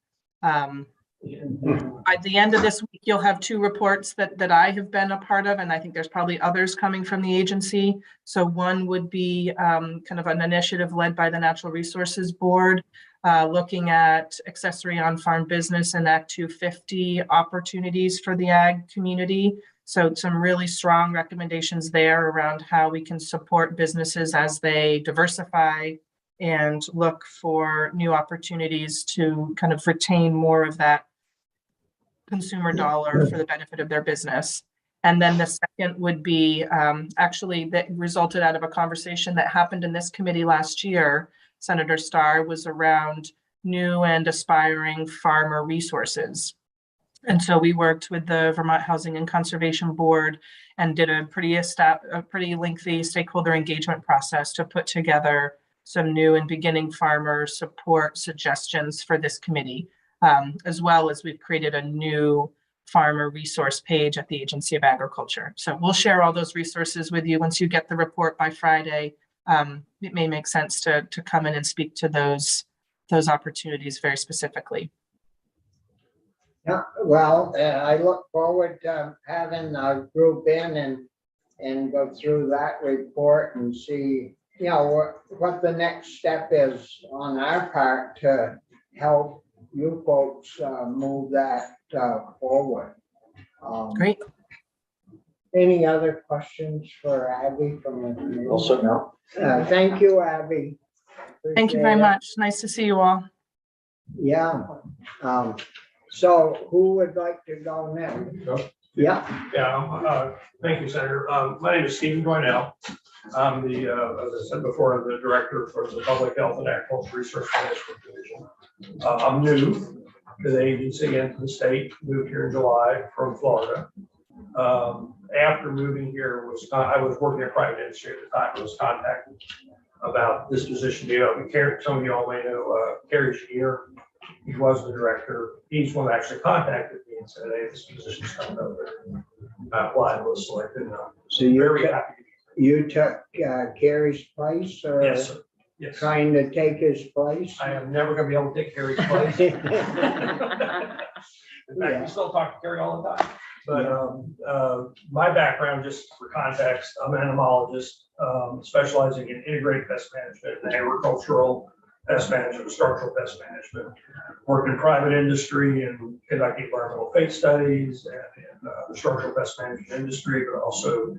At the end of this week, you'll have 2 reports that I have been a part of, and I think there's probably others coming from the agency. So one would be kind of an initiative led by the Natural Resources Board, looking at accessory on-farm business and Act 250 opportunities for the ag community. So some really strong recommendations there around how we can support businesses as they diversify and look for new opportunities to kind of retain more of that consumer dollar for the benefit of their business. And then the second would be actually that resulted out of a conversation that happened in this committee last year. Senator Starr was around new and aspiring farmer resources. And so we worked with the Vermont Housing and Conservation Board and did a pretty lengthy stakeholder engagement process to put together some new and beginning farmer support suggestions for this committee, as well as we've created a new farmer resource page at the Agency of Agriculture. So we'll share all those resources with you once you get the report by Friday. It may make sense to come in and speak to those opportunities very specifically. Yeah, well, I look forward to having a group in and go through that report and see, what the next step is on our part to help you folks move that forward. Great. Any other questions for Abby from the committee? Also, no. Thank you, Abby. Thank you very much. Nice to see you all. Yeah. So who would like to go next? Yeah. Yeah, thank you, Senator. My name is Stephen Dwinell. I'm the, as I said before, I'm the director for the Public Health and Agricultural Research Management Division. I'm new to the agency and to the state, moved here in July from Florida. After moving here, I was working in private industry at the time. I was contacted about this position. Some of you all may know Kerry Shear. He was the director. He's one that actually contacted me and said, "Hey, this position's coming over." I applied, was selected. So you're very happy. You took Kerry's place, or Yes, sir. Yes. trying to take his place? I am never going to be able to take Kerry's place. In fact, we still talk to Kerry all the time. But my background, just for context, I'm an entomologist specializing in integrated pest management and agricultural pest management, structural pest management. Worked in private industry and conducting environmental fate studies and in the structural pest management industry, but also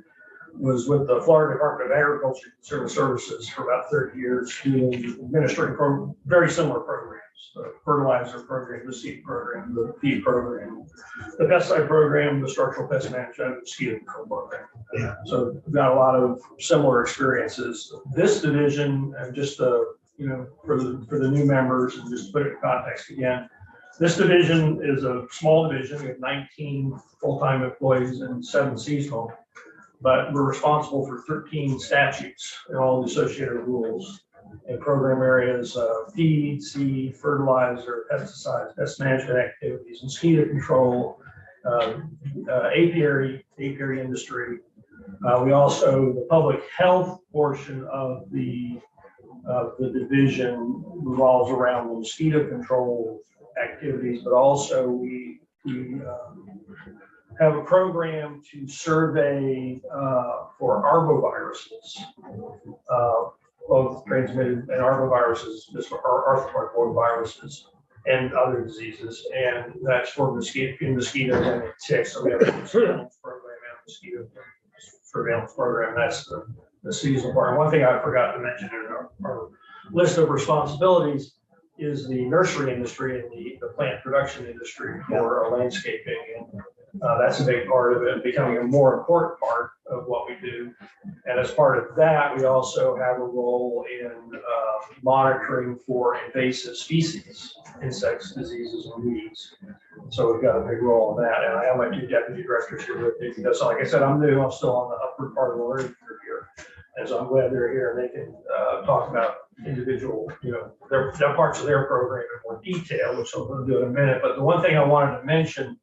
was with the Florida Department of Agriculture and Consumer Services for about 30 years, administering very similar programs: the fertilizer program, the seed program, the feed program, the pesticide program, the structural pest management, and the mosquito control program. Yeah. So we've got a lot of similar experiences. This division, and just for the new members, and just to put it in context again, this division is a small division. We have 19 full-time employees and 7 seasonal. But we're responsible for 13 statutes and all the associated rules and program areas: feed, seed, fertilizer, pesticides, pest management activities, mosquito control, apiary industry. We also, the public health portion of the division revolves around the mosquito control activities, but also we have a program to survey for arboviruses both transmitted and arboviruses, arthropod viruses, and other diseases. And that's for mosquitoes and ticks. So we have a surveillance program and a mosquito surveillance program. That's the seasonal part. One thing I forgot to mention in our list of responsibilities is the nursery industry and the plant production industry for our landscaping. And that's a big part of it, becoming a more important part of what we do. And as part of that, we also have a role in monitoring for invasive species, insects, diseases, and weeds. So we've got a big role in that. And I have my two deputy directors here with me because, like I said, I'm new. I'm still on the upward part of the learning curve here. And so I'm glad they're here and they can talk about individual, their parts of their program in more detail, which I'm going to do in a minute. But the one thing I wanted to mention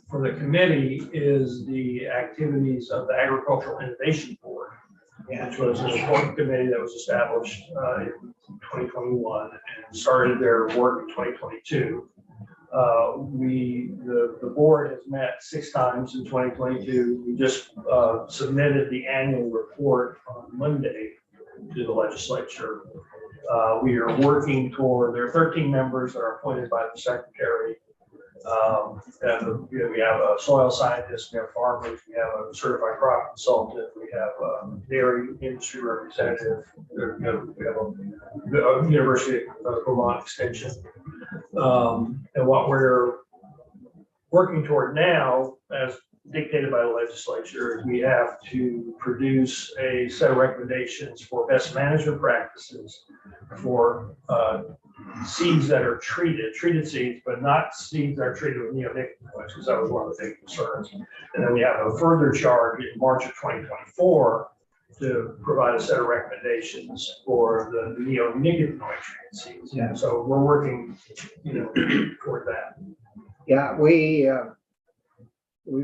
for the committee is the activities of the Agricultural Innovation Board, which was an important committee that was established in 2021 and started their work in 2022. The board has met 6 times in 2022. We just submitted the annual report on Monday to the legislature. We are working toward, there are 13 members that are appointed by the secretary. And we have a soil scientist, we have farmers, we have a certified crop consultant, we have a dairy industry representative, we have a University of Vermont Extension. And what we're working toward now, as dictated by the legislature, is we have to produce a set of recommendations for best management practices for seeds that are treated seeds, but not seeds that are treated with neonicotinoids, because that was one of the big concerns. And then we have a further charge in March of 2024 to provide a set of recommendations for the neonicotinoid treated seeds. Yeah. So we're working, toward that. Yeah, we've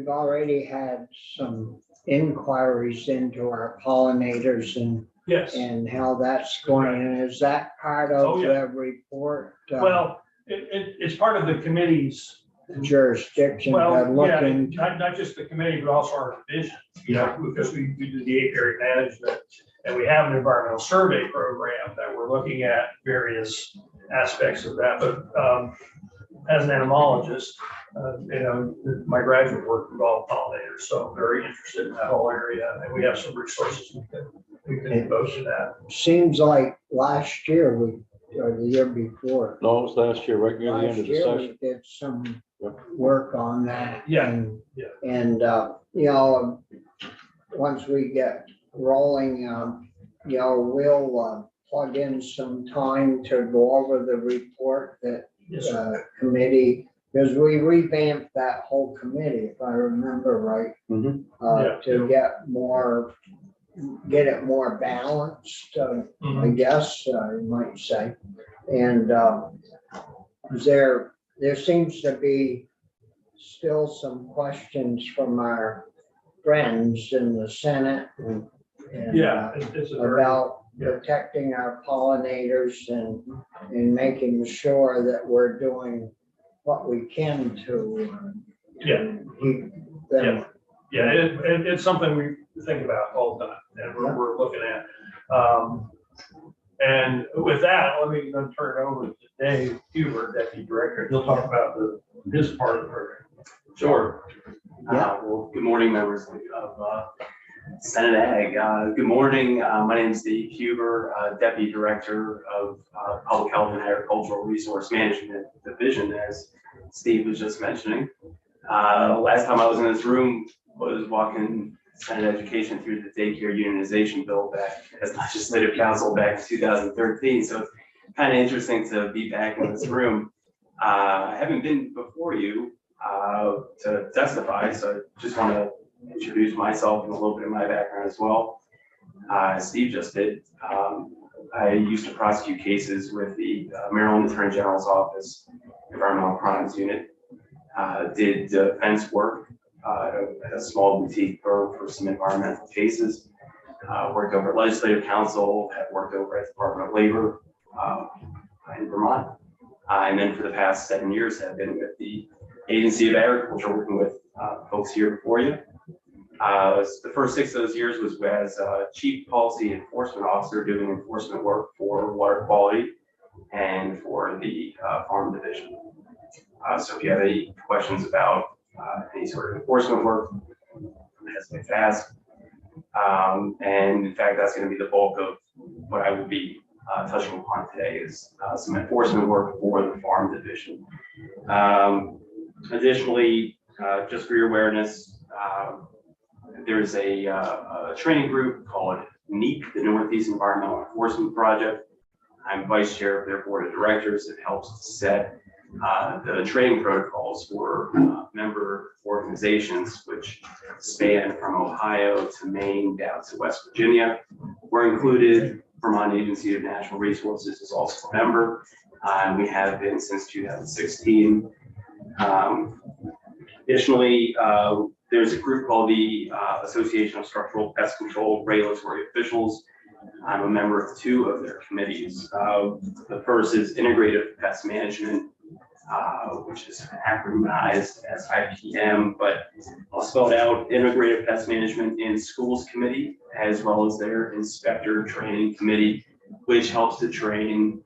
already had some inquiries into our pollinators and Yes. and how that's going. And is that part of Oh, yeah. the report? Well, it's part of the committee's Jurisdiction to Well, look yeah, into. not just the committee, but also our division, because we do the apiary management. And we have an environmental survey program that we're looking at various aspects of that. But as an entomologist, my graduate work involved pollinators, so I'm very interested in that whole area. And we have some resources we can devote to that. Seems like last year or the year before. No, it was last year, right near the end Last of the year, session. we did some work on that. Yeah, And, once we get rolling, we'll plug in some time to go over the report that yes, sir. committee, because we revamped that whole committee, if I remember right. Mhm. To get it more balanced, I Mhm. guess, you might say. And there seems to be still some questions from our friends in the Senate and Yeah, it's a very, about protecting our pollinators and making sure that we're doing what we can to Yeah. keep them. yeah, it's something we think about all the time and we're looking at. And with that, let me turn it over to Dave Huber, Deputy Director. He'll talk about his part of the program. Sure. Yeah. Well, good morning, members of Senate Ag. Good morning. My name is Dave Huber, Deputy Director of Public Health and Agricultural Resource Management Division, as Steve was just mentioning. Last time I was in this room was walking Senate Education through the daycare unionization bill back as Legislative Council back in 2013. So it's kind of interesting to be back in this room. I haven't been before you to testify, so I just want to introduce myself and a little bit of my background as well. Steve just did. I used to prosecute cases with the Maryland Attorney General's Office Environmental Crimes Unit. Did defense work at a small boutique firm for some environmental cases. Worked over at Legislative Council, have worked over at the Department of Labor in Vermont. And then for the past 7 years have been with the Agency of Agriculture, working with folks here before you. The first 6 of those years was as Chief Policy Enforcement Officer doing enforcement work for water quality and for the Farm Division. So if you have any questions about any sort of enforcement work, don't hesitate to ask. And in fact, that's going to be the bulk of what I will be touching upon today is some enforcement work for the Farm Division. Additionally, just for your awareness, there's a training group called NEEP, the Northeast Environmental Enforcement Project. I'm vice chair of their board of directors. It helps set the training protocols for member organizations, which span from Ohio to Maine down to West Virginia. We're included. Vermont Agency of Natural Resources is also a member. We have been since 2016. Additionally, there's a group called the Association of Structural Pest Control Regulatory Officials. I'm a member of 2 of their committees. The first is Integrative Pest Management, which is acronymized as IPM, but I'll spell it out: Integrative Pest Management in Schools Committee, as well as their Inspector Training Committee, which helps to train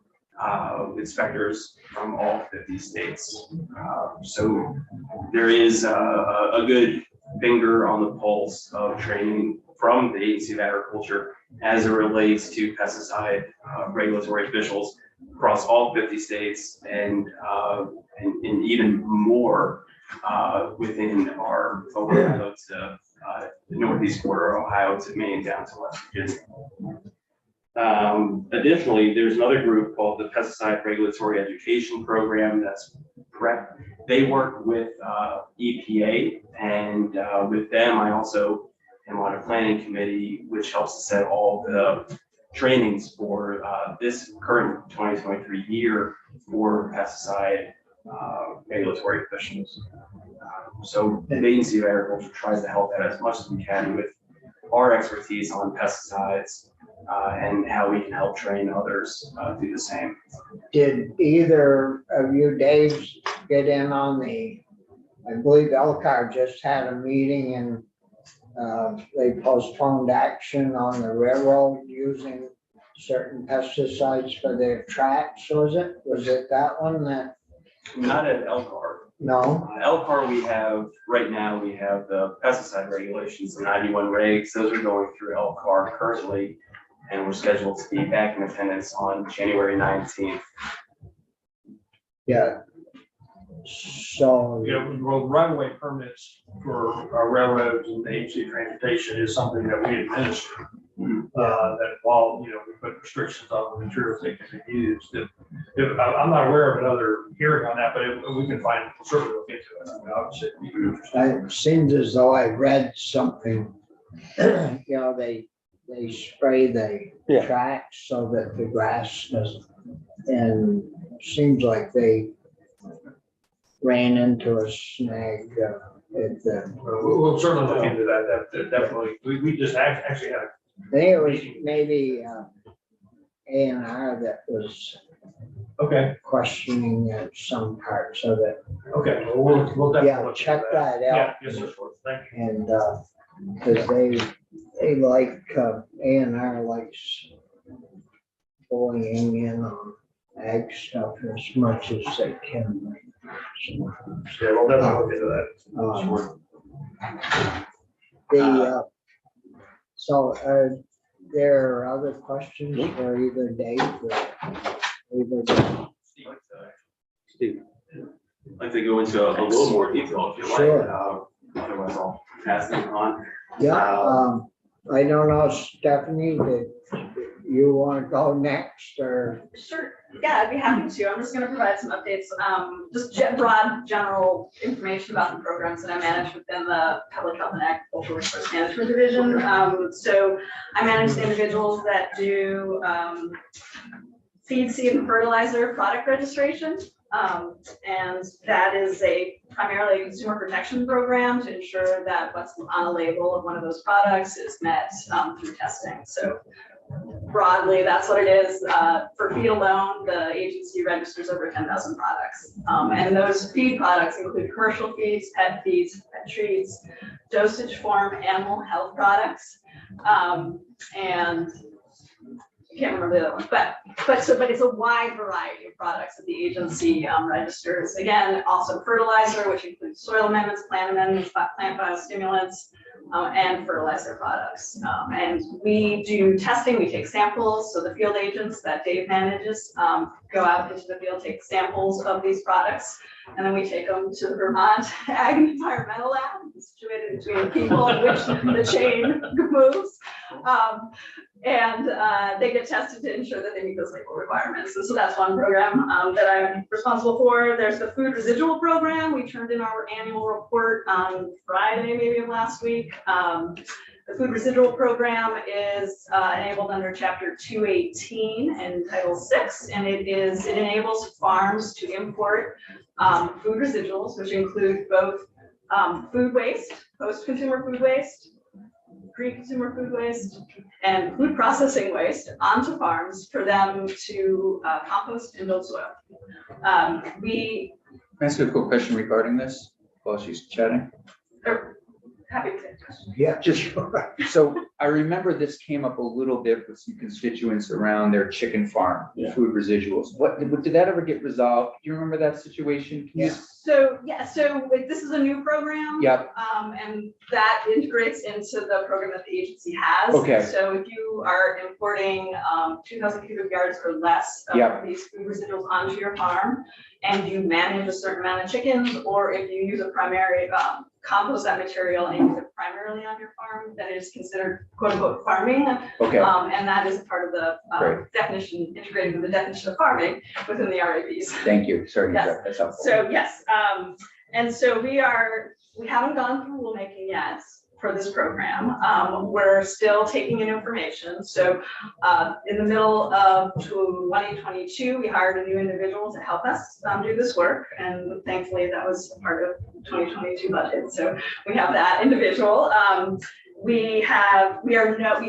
inspectors from all 50 states. So there is a good finger on the pulse of training from the Agency of Agriculture as it relates to pesticide regulatory officials across all 50 states and even more within our Ohio to the northeast border, Ohio to Maine down to West Virginia. Additionally, there's another group called the Pesticide Regulatory Education Program. That's correct. They work with EPA, and with them, I also am on a planning committee, which helps to set all the trainings for this current 2023 year for pesticide regulatory officials. So the Agency of Agriculture tries to help out as much as we can with our expertise on pesticides and how we can help train others do the same. Did either of you, Dave, get in on I believe Elkhart just had a meeting and they postponed action on the railroad using certain pesticides for their tracks, was it that one that? Not at Elkhart. No. Elkhart, right now, we have the pesticide regulations, the 91 regs. Those are going through Elkhart currently, and we're scheduled to be back in attendance on January 19th. Yeah. So. Yeah, well, right-of-way permits for our railroads and the agency of transportation is something that we administer. That while, we put restrictions on the materials they can be used. I'm not aware of another hearing on that, but we can find, we'll certainly look into it. I mean, obviously, it'd be interesting. It seems as though I read something, they spray the tracks so that the grass doesn't, and seems like they ran into a snag at the. We'll certainly look into that, definitely. We just actually had. I think it was maybe A&R that was questioning some parts of it. Okay, well, we'll definitely check that out. Yeah, yes, sir. Thank you. And because they like A&R likes going in on ag stuff as much as they can. Yeah, we'll definitely look into that. So are there other questions for either Dave or Steve, I'd like to go into a little more detail if you like. Sure. Otherwise, I'll pass it on. Yeah, I don't know, Stephanie, did you want to go next or? Sure, yeah, I'd be happy to. I'm just going to provide some updates, just broad general information about the programs that I manage within the Public Health and Agricultural Resource Management Division. So I manage the individuals that do feed, seed, and fertilizer product registration. And that is primarily a consumer protection program to ensure that what's on the label of one of those products is met through testing. So broadly, that's what it is. For feed alone, the agency registers over 10,000 products. And those feed products include commercial feeds, pet treats, dosage form animal health products. And I can't remember the other one, but it's a wide variety of products that the agency registers. Again, also fertilizer, which includes soil amendments, plant biostimulants, and fertilizer products. And we do testing, we take samples. So the field agents that Dave manages go out into the field, take samples of these products, and then we take them to the Vermont Ag and Environmental Lab, situated between people in which the chain moves. And they get tested to ensure that they meet those label requirements. And so that's one program that I'm responsible for. There's the food residual program. We turned in our annual report on Friday, maybe of last week. The food residual program is enabled under Chapter 218 in Title 6, and it enables farms to import food residuals, which include both food waste, post-consumer food waste, pre-consumer food waste, and food processing waste onto farms for them to compost and build soil. Can I ask you a quick question regarding this while she's chatting? Happy to take questions. Yeah. Just, so I remember this came up a little bit with some constituents around their chicken farm, food residuals. Did that ever get resolved? Do you remember that situation? Can you just- So this is a new program. Yep. And that integrates into the program that the agency has. Okay. So if you are importing 2,000 cubic yards or less of these food residuals onto your farm, and you manage a certain amount of chickens, or if you use a primary compost that material and use it primarily on your farm, then it is considered quote unquote farming. Okay. And that is part of the definition, integrated with the definition of farming within the RAPs. Thank you. Sorry, Yes. that's helpful. So yes, and so we haven't gone through rulemaking yet for this program. We're still taking in information. So in the middle of 2022, we hired a new individual to help us do this work. And thankfully that was a part of 2022 budget. So we have that individual. We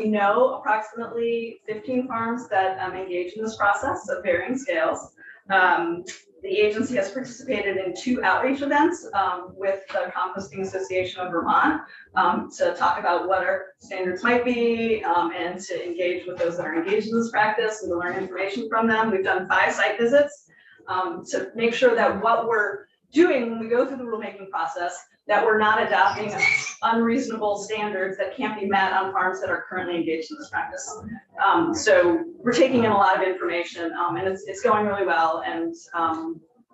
know approximately 15 farms that engage in this process of varying scales. The agency has participated in 2 outreach events with the Composting Association of Vermont to talk about what our standards might be and to engage with those that are engaged in this practice and to learn information from them. We've done 5 site visits to make sure that what we're doing when we go through the rulemaking process, that we're not adopting unreasonable standards that can't be met on farms that are currently engaged in this practice. So we're taking in a lot of information and it's going really well. And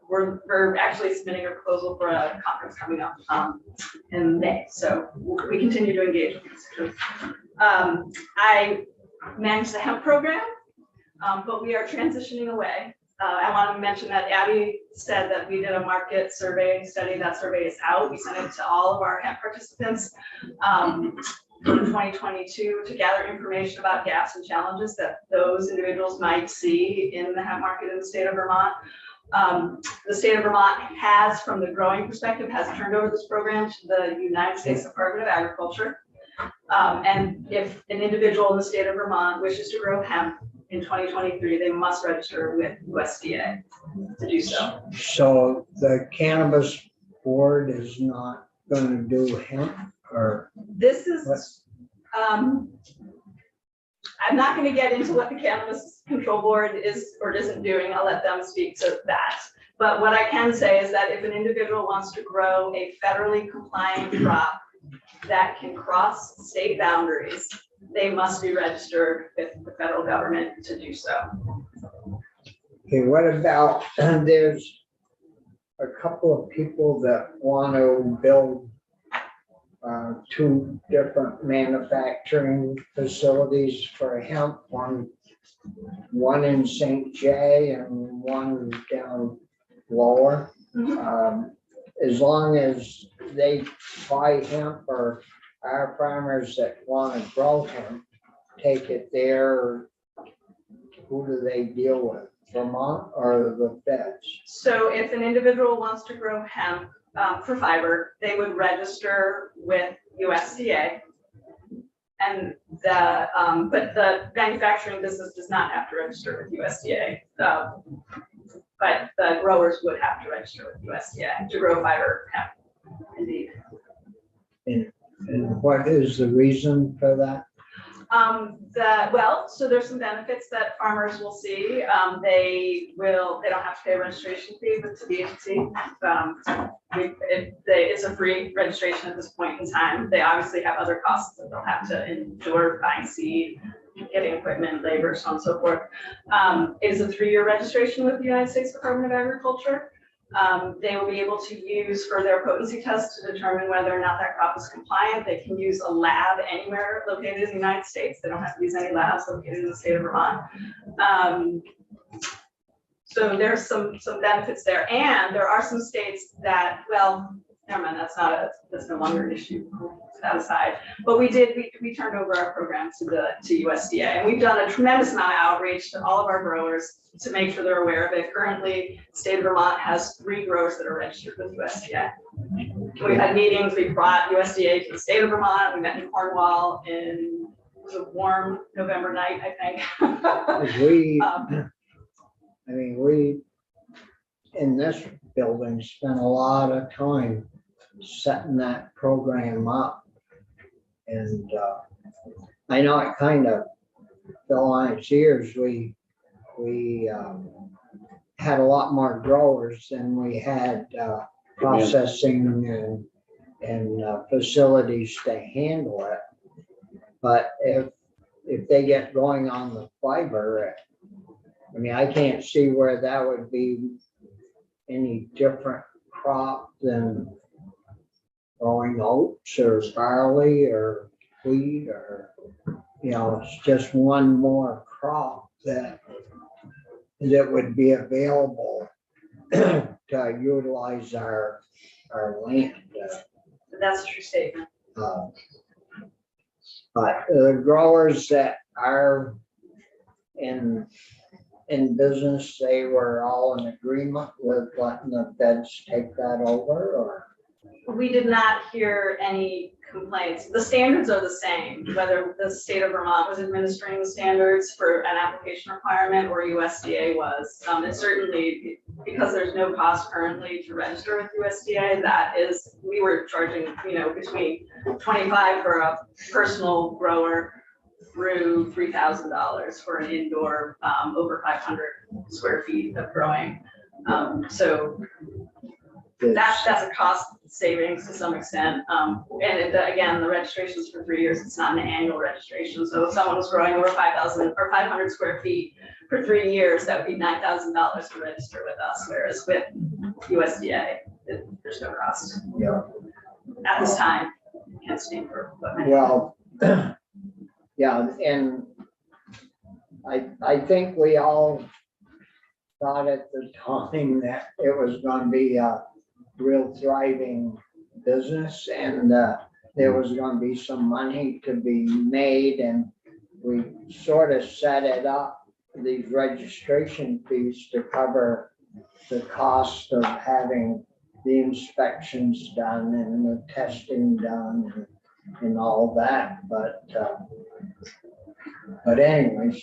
we're actually submitting a proposal for a conference coming up in May. So we continue to engage with these. I manage the hemp program, but we are transitioning away. I want to mention that Abby said that we did a market survey study. That survey is out. We sent it to all of our hemp participants in 2022 to gather information about gaps and challenges that those individuals might see in the hemp market in the state of Vermont. The state of Vermont has, from the growing perspective, has turned over this program to the United States Department of Agriculture. And if an individual in the state of Vermont wishes to grow hemp in 2023, they must register with USDA to do so. So the cannabis board is not going to do hemp, or? This is, I'm not going to get into what the Cannabis Control Board is or isn't doing. I'll let them speak to that. But what I can say is that if an individual wants to grow a federally compliant crop that can cross state boundaries, they must be registered with the federal government to do so. Okay, what about, there's a couple of people that want to build 2 different manufacturing facilities for hemp, one in St. Jay and one down lower. As long as they buy hemp, or our farmers that want to grow hemp take it there, who do they deal with? Vermont or the feds? So if an individual wants to grow hemp for fiber, they would register with USDA. And but the manufacturing business does not have to register with USDA. But the growers would have to register with USDA to grow fiber hemp, indeed. And And what is the reason for that? So there's some benefits that farmers will see. They don't have to pay a registration fee to the agency. It's a free registration at this point in time. They obviously have other costs that they'll have to endure, buying seed, getting equipment, labor, so on and so forth. It is a 3-year registration with the United States Department of Agriculture. They will be able to use for their potency test to determine whether or not that crop is compliant. They can use a lab anywhere located in the United States. They don't have to use any labs located in the state of Vermont. So there's some benefits there. And there are some states that, well, never mind, that's no longer an issue. Put that aside. But we turned over our program to USDA, and we've done a tremendous amount of outreach to all of our growers to make sure they're aware of it. Currently, the state of Vermont has 3 growers that are registered with USDA. We've had meetings, we brought USDA to the state of Vermont, we met in Cornwall in, it was a warm November night, I think. We in this building spent a lot of time setting that program up. And I know it kind of fell on its ears. We had a lot more growers than we had processing and facilities to handle it. But if they get going on the fiber, I can't see where that would be any different crop than growing oats or barley or wheat, or it's just one more crop that would be available to utilize our land. That's a true statement. But the growers that are in business, they were all in agreement with letting the feds take that over, or? We did not hear any complaints. The standards are the same, whether the state of Vermont was administering the standards for an application requirement or USDA was. And certainly, because there's no cost currently to register with USDA, we were charging, between $25 for a personal grower through $3,000 for an indoor over 500 square feet of growing. So that's a cost savings to some extent. Again, the registration is for 3 years. It's not an annual registration. So if someone was growing over 5,000 or 500 square feet for 3 years, that would be $9,000 to register with us. Whereas with USDA, there's no cost. Yeah. At this time, can't speak for what many. Well, yeah, and I think we all thought at the time that it was going to be a real thriving business, and there was going to be some money to be made, and we sort of set it up, these registration fees, to cover the cost of having the inspections done and the testing done and all that. But anyways,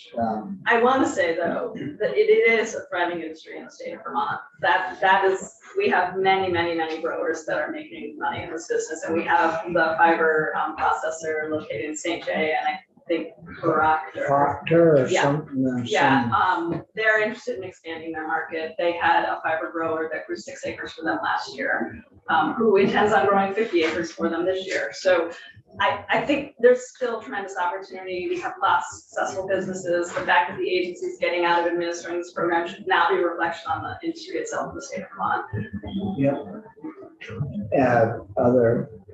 I want to say though that it is a thriving industry in the state of Vermont. That is, we have many growers that are making money in this business, and we have the fiber processor located in St. Jay, and I think Proctor or yeah. something. Yeah, they're interested in expanding their market. They had a fiber grower that grew 6 acres for them last year, who intends on growing 50 acres for them this year. So I think there's still tremendous opportunity. We have lots of successful businesses. The fact that the agency is getting out of administering this program should not be a reflection on the industry itself in the state of Vermont. Yep.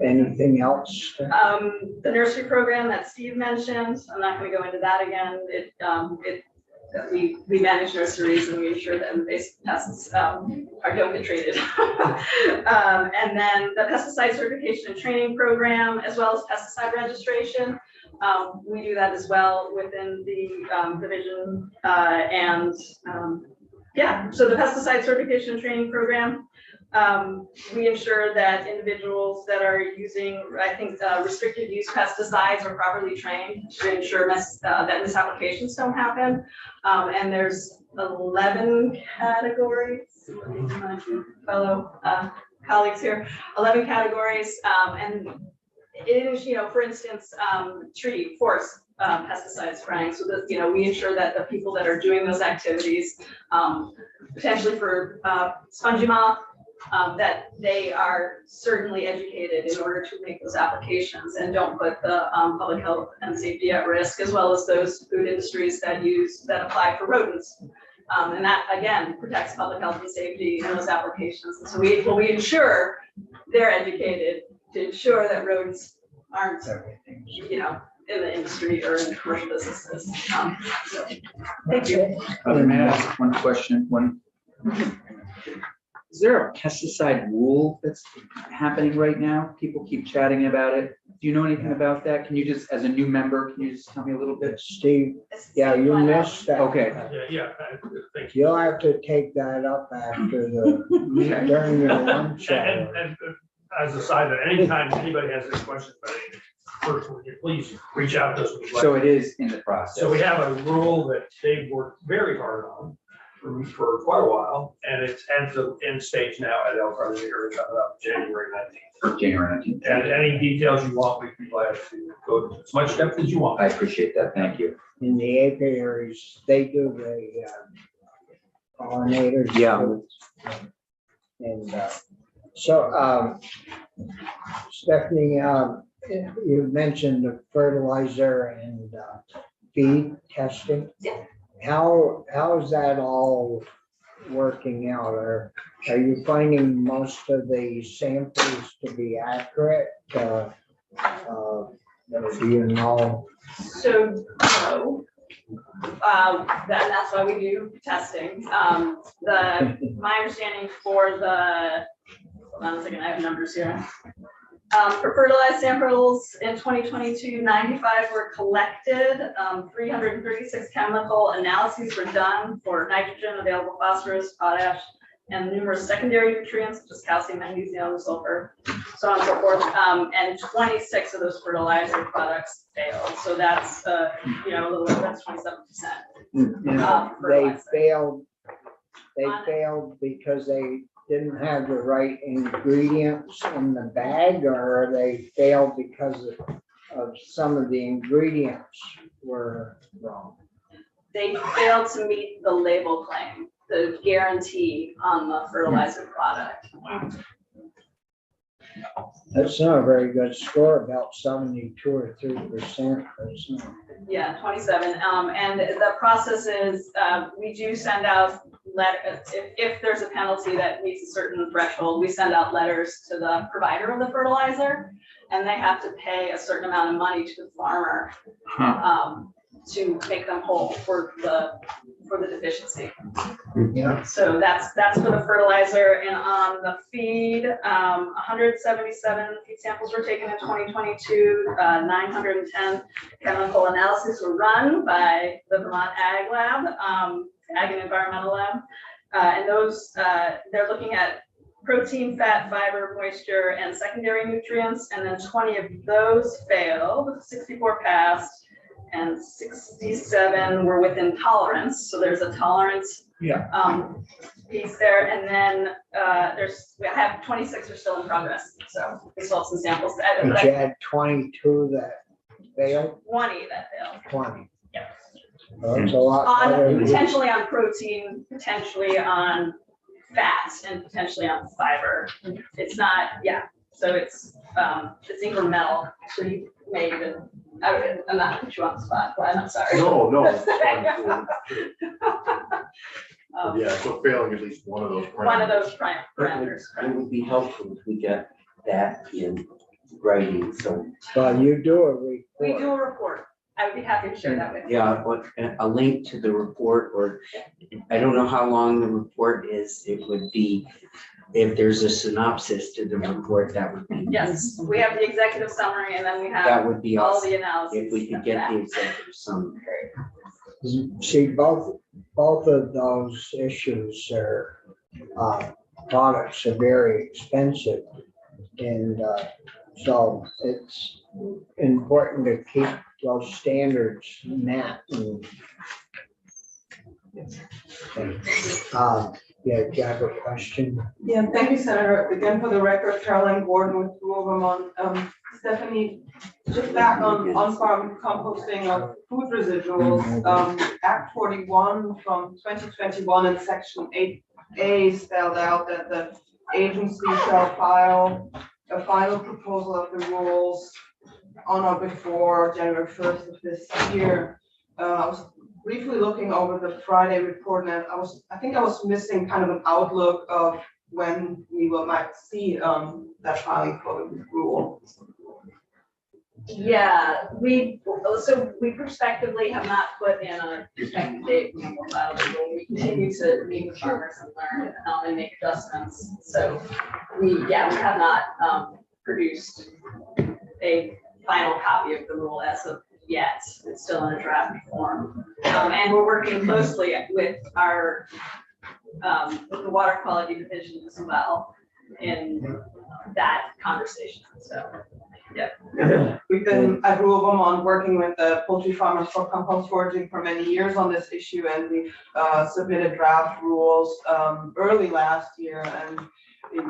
Anything else? The nursery program that Steve mentioned, I'm not going to go into that again. We manage nurseries and we ensure that invasive pests don't get treated. And then the pesticide certification and training program, as well as pesticide registration. We do that as well within the division. So the pesticide certification and training program, we ensure that individuals that are using, restricted use pesticides are properly trained to ensure that misapplications don't happen. And there's 11 categories, my fellow colleagues here, 11 categories. And for instance, tree, forest, pesticide spraying, so that, we ensure that the people that are doing those activities, potentially for, spongy moth, that they are certainly educated in order to make those applications and don't put the, public health and safety at risk, as well as those food industries that apply for rodents. And that, again, protects public health and safety in those applications. And so we ensure they're educated to ensure that rodents aren't, in the industry or in commercial businesses. So, thank you. May I ask one question? Is there a pesticide rule that's happening right now? People keep chatting about it. Do you know anything about that? Can you just, as a new member, can you just tell me a little bit? Steve, yeah, you missed that. Okay. Thank you. You'll have to take that up after during your lunch hour. And as a side note, anytime anybody has any questions about anything, first, would you please reach out to us. So it is in the process. So we have a rule that they've worked very hard on for quite a while, and it's in stage now at El Carmen coming up January 19th. January 19th. And any details you want, we'd be glad to go to as much depth as you want. I appreciate that. Thank you. In the apiaries, they do the pollinators. Yeah. And so, Stephanie, you mentioned the fertilizer and feed testing. Yeah. How is that all working out? Are you finding most of the samples to be accurate? Do you know? So, no. That's why we do testing. My understanding for the, hold on a second, I have numbers here. For fertilized samples in 2022, 95 were collected, 336 chemical analyses were done for nitrogen, available phosphorus, potash, and numerous secondary nutrients such as calcium, magnesium, sulfur, so on and so forth. And 26 of those fertilizer products failed. So that's, a little bit, that's 27%. They failed because they didn't have the right ingredients in the bag, or they failed because of some of the ingredients were wrong? They failed to meet the label claim, the guarantee on the fertilizer product. That's not a very good score, about 72 or 3%. Yeah, 27. And the process is, we do send out letters. If there's a penalty that meets a certain threshold, we send out letters to the provider of the fertilizer, and they have to pay a certain amount of money to the farmer to make them whole for the deficiency. Yeah. So that's for the fertilizer. And on the feed, 177 feed samples were taken in 2022. 910 chemical analyses were run by the Vermont Ag Lab, Ag and Environmental Lab. And those, they're looking at protein, fat, fiber, moisture, and secondary nutrients. And then 20 of those failed, 64 passed, and 67 were within tolerance. So there's a tolerance piece there. And then we have 26 are still in progress. So we still have some samples. But you had 22 that failed? 20 that failed. 20. Yeah. Well, that's a lot better. Potentially on protein, potentially on fats, and potentially on fiber. It's not, so it's incremental. So you may even, I'm not put you on the spot, but I'm sorry. No. Yeah, so failing at least one of those. One of those parameters. It would be helpful if we get that in writing, so. Well, you do a report. We do a report. I would be happy to share that with you. Yeah, but a link to the report, or I don't know how long the report is. It would be, if there's a synopsis to the report, that would be. Yes, we have the executive summary, and then we have That would be all awesome. the analysis. If we could get the executive summary. See, both of those issues are, products are very expensive. And so it's important to keep those standards met. And, yeah, do you have a question? Yeah, thank you, Senator. Again, for the record, Caroline Gordon with Blue Vermont Stephanie, just back on farm composting of food residuals, Act 41 from 2021 in section 8A spelled out that the agency shall file a final proposal of the rules on or before January 1st of this year. I was briefly looking over the Friday report, and I think I was missing kind of an outlook of when we might see that filing for the rule. Yeah, we prospectively have not put in a prospective date when we'll file the rule. We continue to meet with farmers and learn and make adjustments. So we have not produced a final copy of the rule as of yet. It's still in a draft form. And we're working closely with our with the water quality division as well in that conversation. So, yeah. We've been at Rule of Vermont working with the poultry farmers for compost foraging for many years on this issue, and we submitted draft rules early last year. And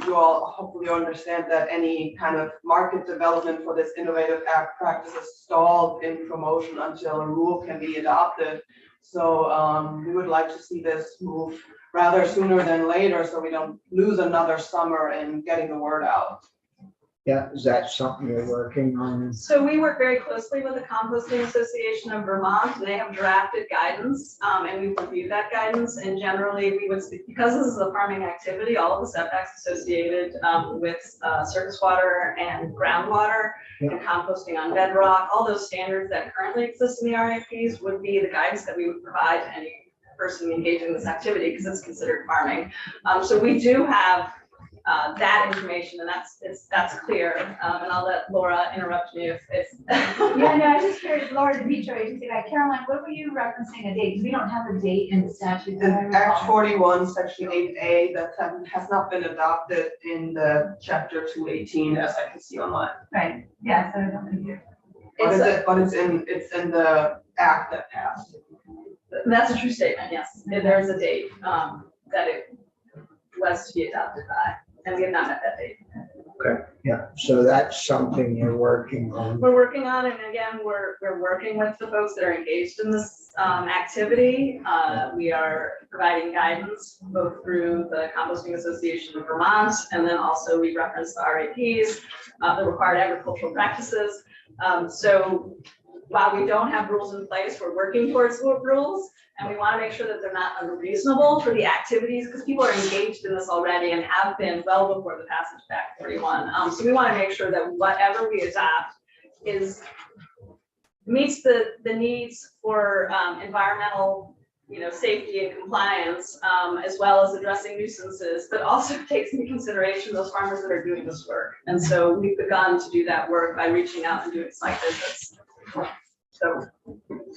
you all hopefully understand that any kind of market development for this innovative practice is stalled in promotion until a rule can be adopted. So we would like to see this move rather sooner than later, so we don't lose another summer in getting the word out. Yeah, is that something you're working on? So we work very closely with the Composting Association of Vermont. They have drafted guidance, and we've reviewed that guidance. And generally, we would, because this is a farming activity, all of the setbacks associated with surface water and groundwater and composting on bedrock, all those standards that currently exist in the RFPs would be the guidance that we would provide to any person engaged in this activity, because it's considered farming. So we do have that information, and that's clear. And I'll let Laura interrupt me if Yeah, no, I was just curious, Laura DePietro, agency guy. Caroline, what were you referencing a date? Because we don't have a date in the statute. Act 41, section 8A, that has not been adopted in the chapter 218, as I can see online. Right, yeah, so I don't think you. But it's in the act that passed. That's a true statement, yes. There's a date that it was to be adopted by, and we have not met that date. Okay. Yeah, so that's something you're working on. We're working on it, and again, we're working with the folks that are engaged in this activity. We are providing guidance both through the Composting Association of Vermont, and then also we reference the RAPs, the required agricultural practices. So while we don't have rules in place, we're working towards rules, and we want to make sure that they're not unreasonable for the activities, because people are engaged in this already and have been well before the passage of Act 41. So we want to make sure that whatever we adopt meets the needs for environmental, safety and compliance, as well as addressing nuisances, but also takes into consideration those farmers that are doing this work. And so we've begun to do that work by reaching out and doing site visits. So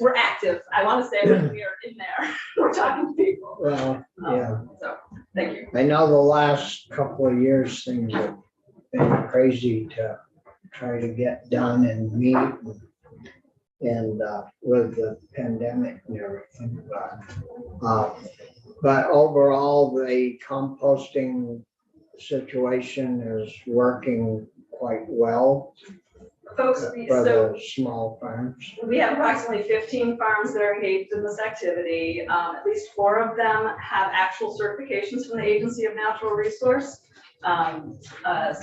we're active. I want to say that we are in there. We're talking to people. Well, yeah. So thank you. I know the last couple of years, things have been crazy to try to get done and meet and with the pandemic and everything. But overall, the composting situation is working quite well. Folks, for the small farms. We have approximately 15 farms that are engaged in this activity. At least 4 of them have actual certifications from the Agency of Natural Resource.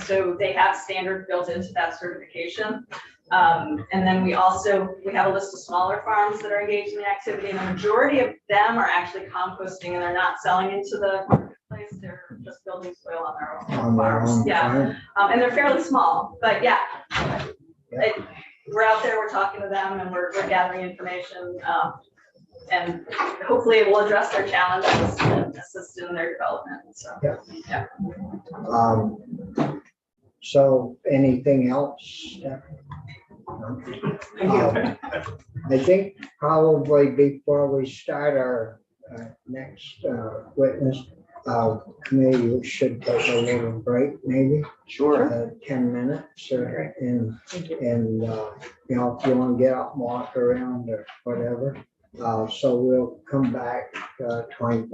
So they have standards built into that certification. And then we have a list of smaller farms that are engaged in the activity, and the majority of them are actually composting, and they're not selling into the marketplace. They're just building soil on their own farms. Yeah, and they're fairly small, but yeah. We're out there, we're talking to them, and we're gathering information, and hopefully it will address their challenges and assist in their development. So, yeah. So anything else? I think probably before we start our next witness committee, we should take a little break, maybe. Sure. 10 minutes, and if you want to get up and walk around or whatever. So we'll come back 25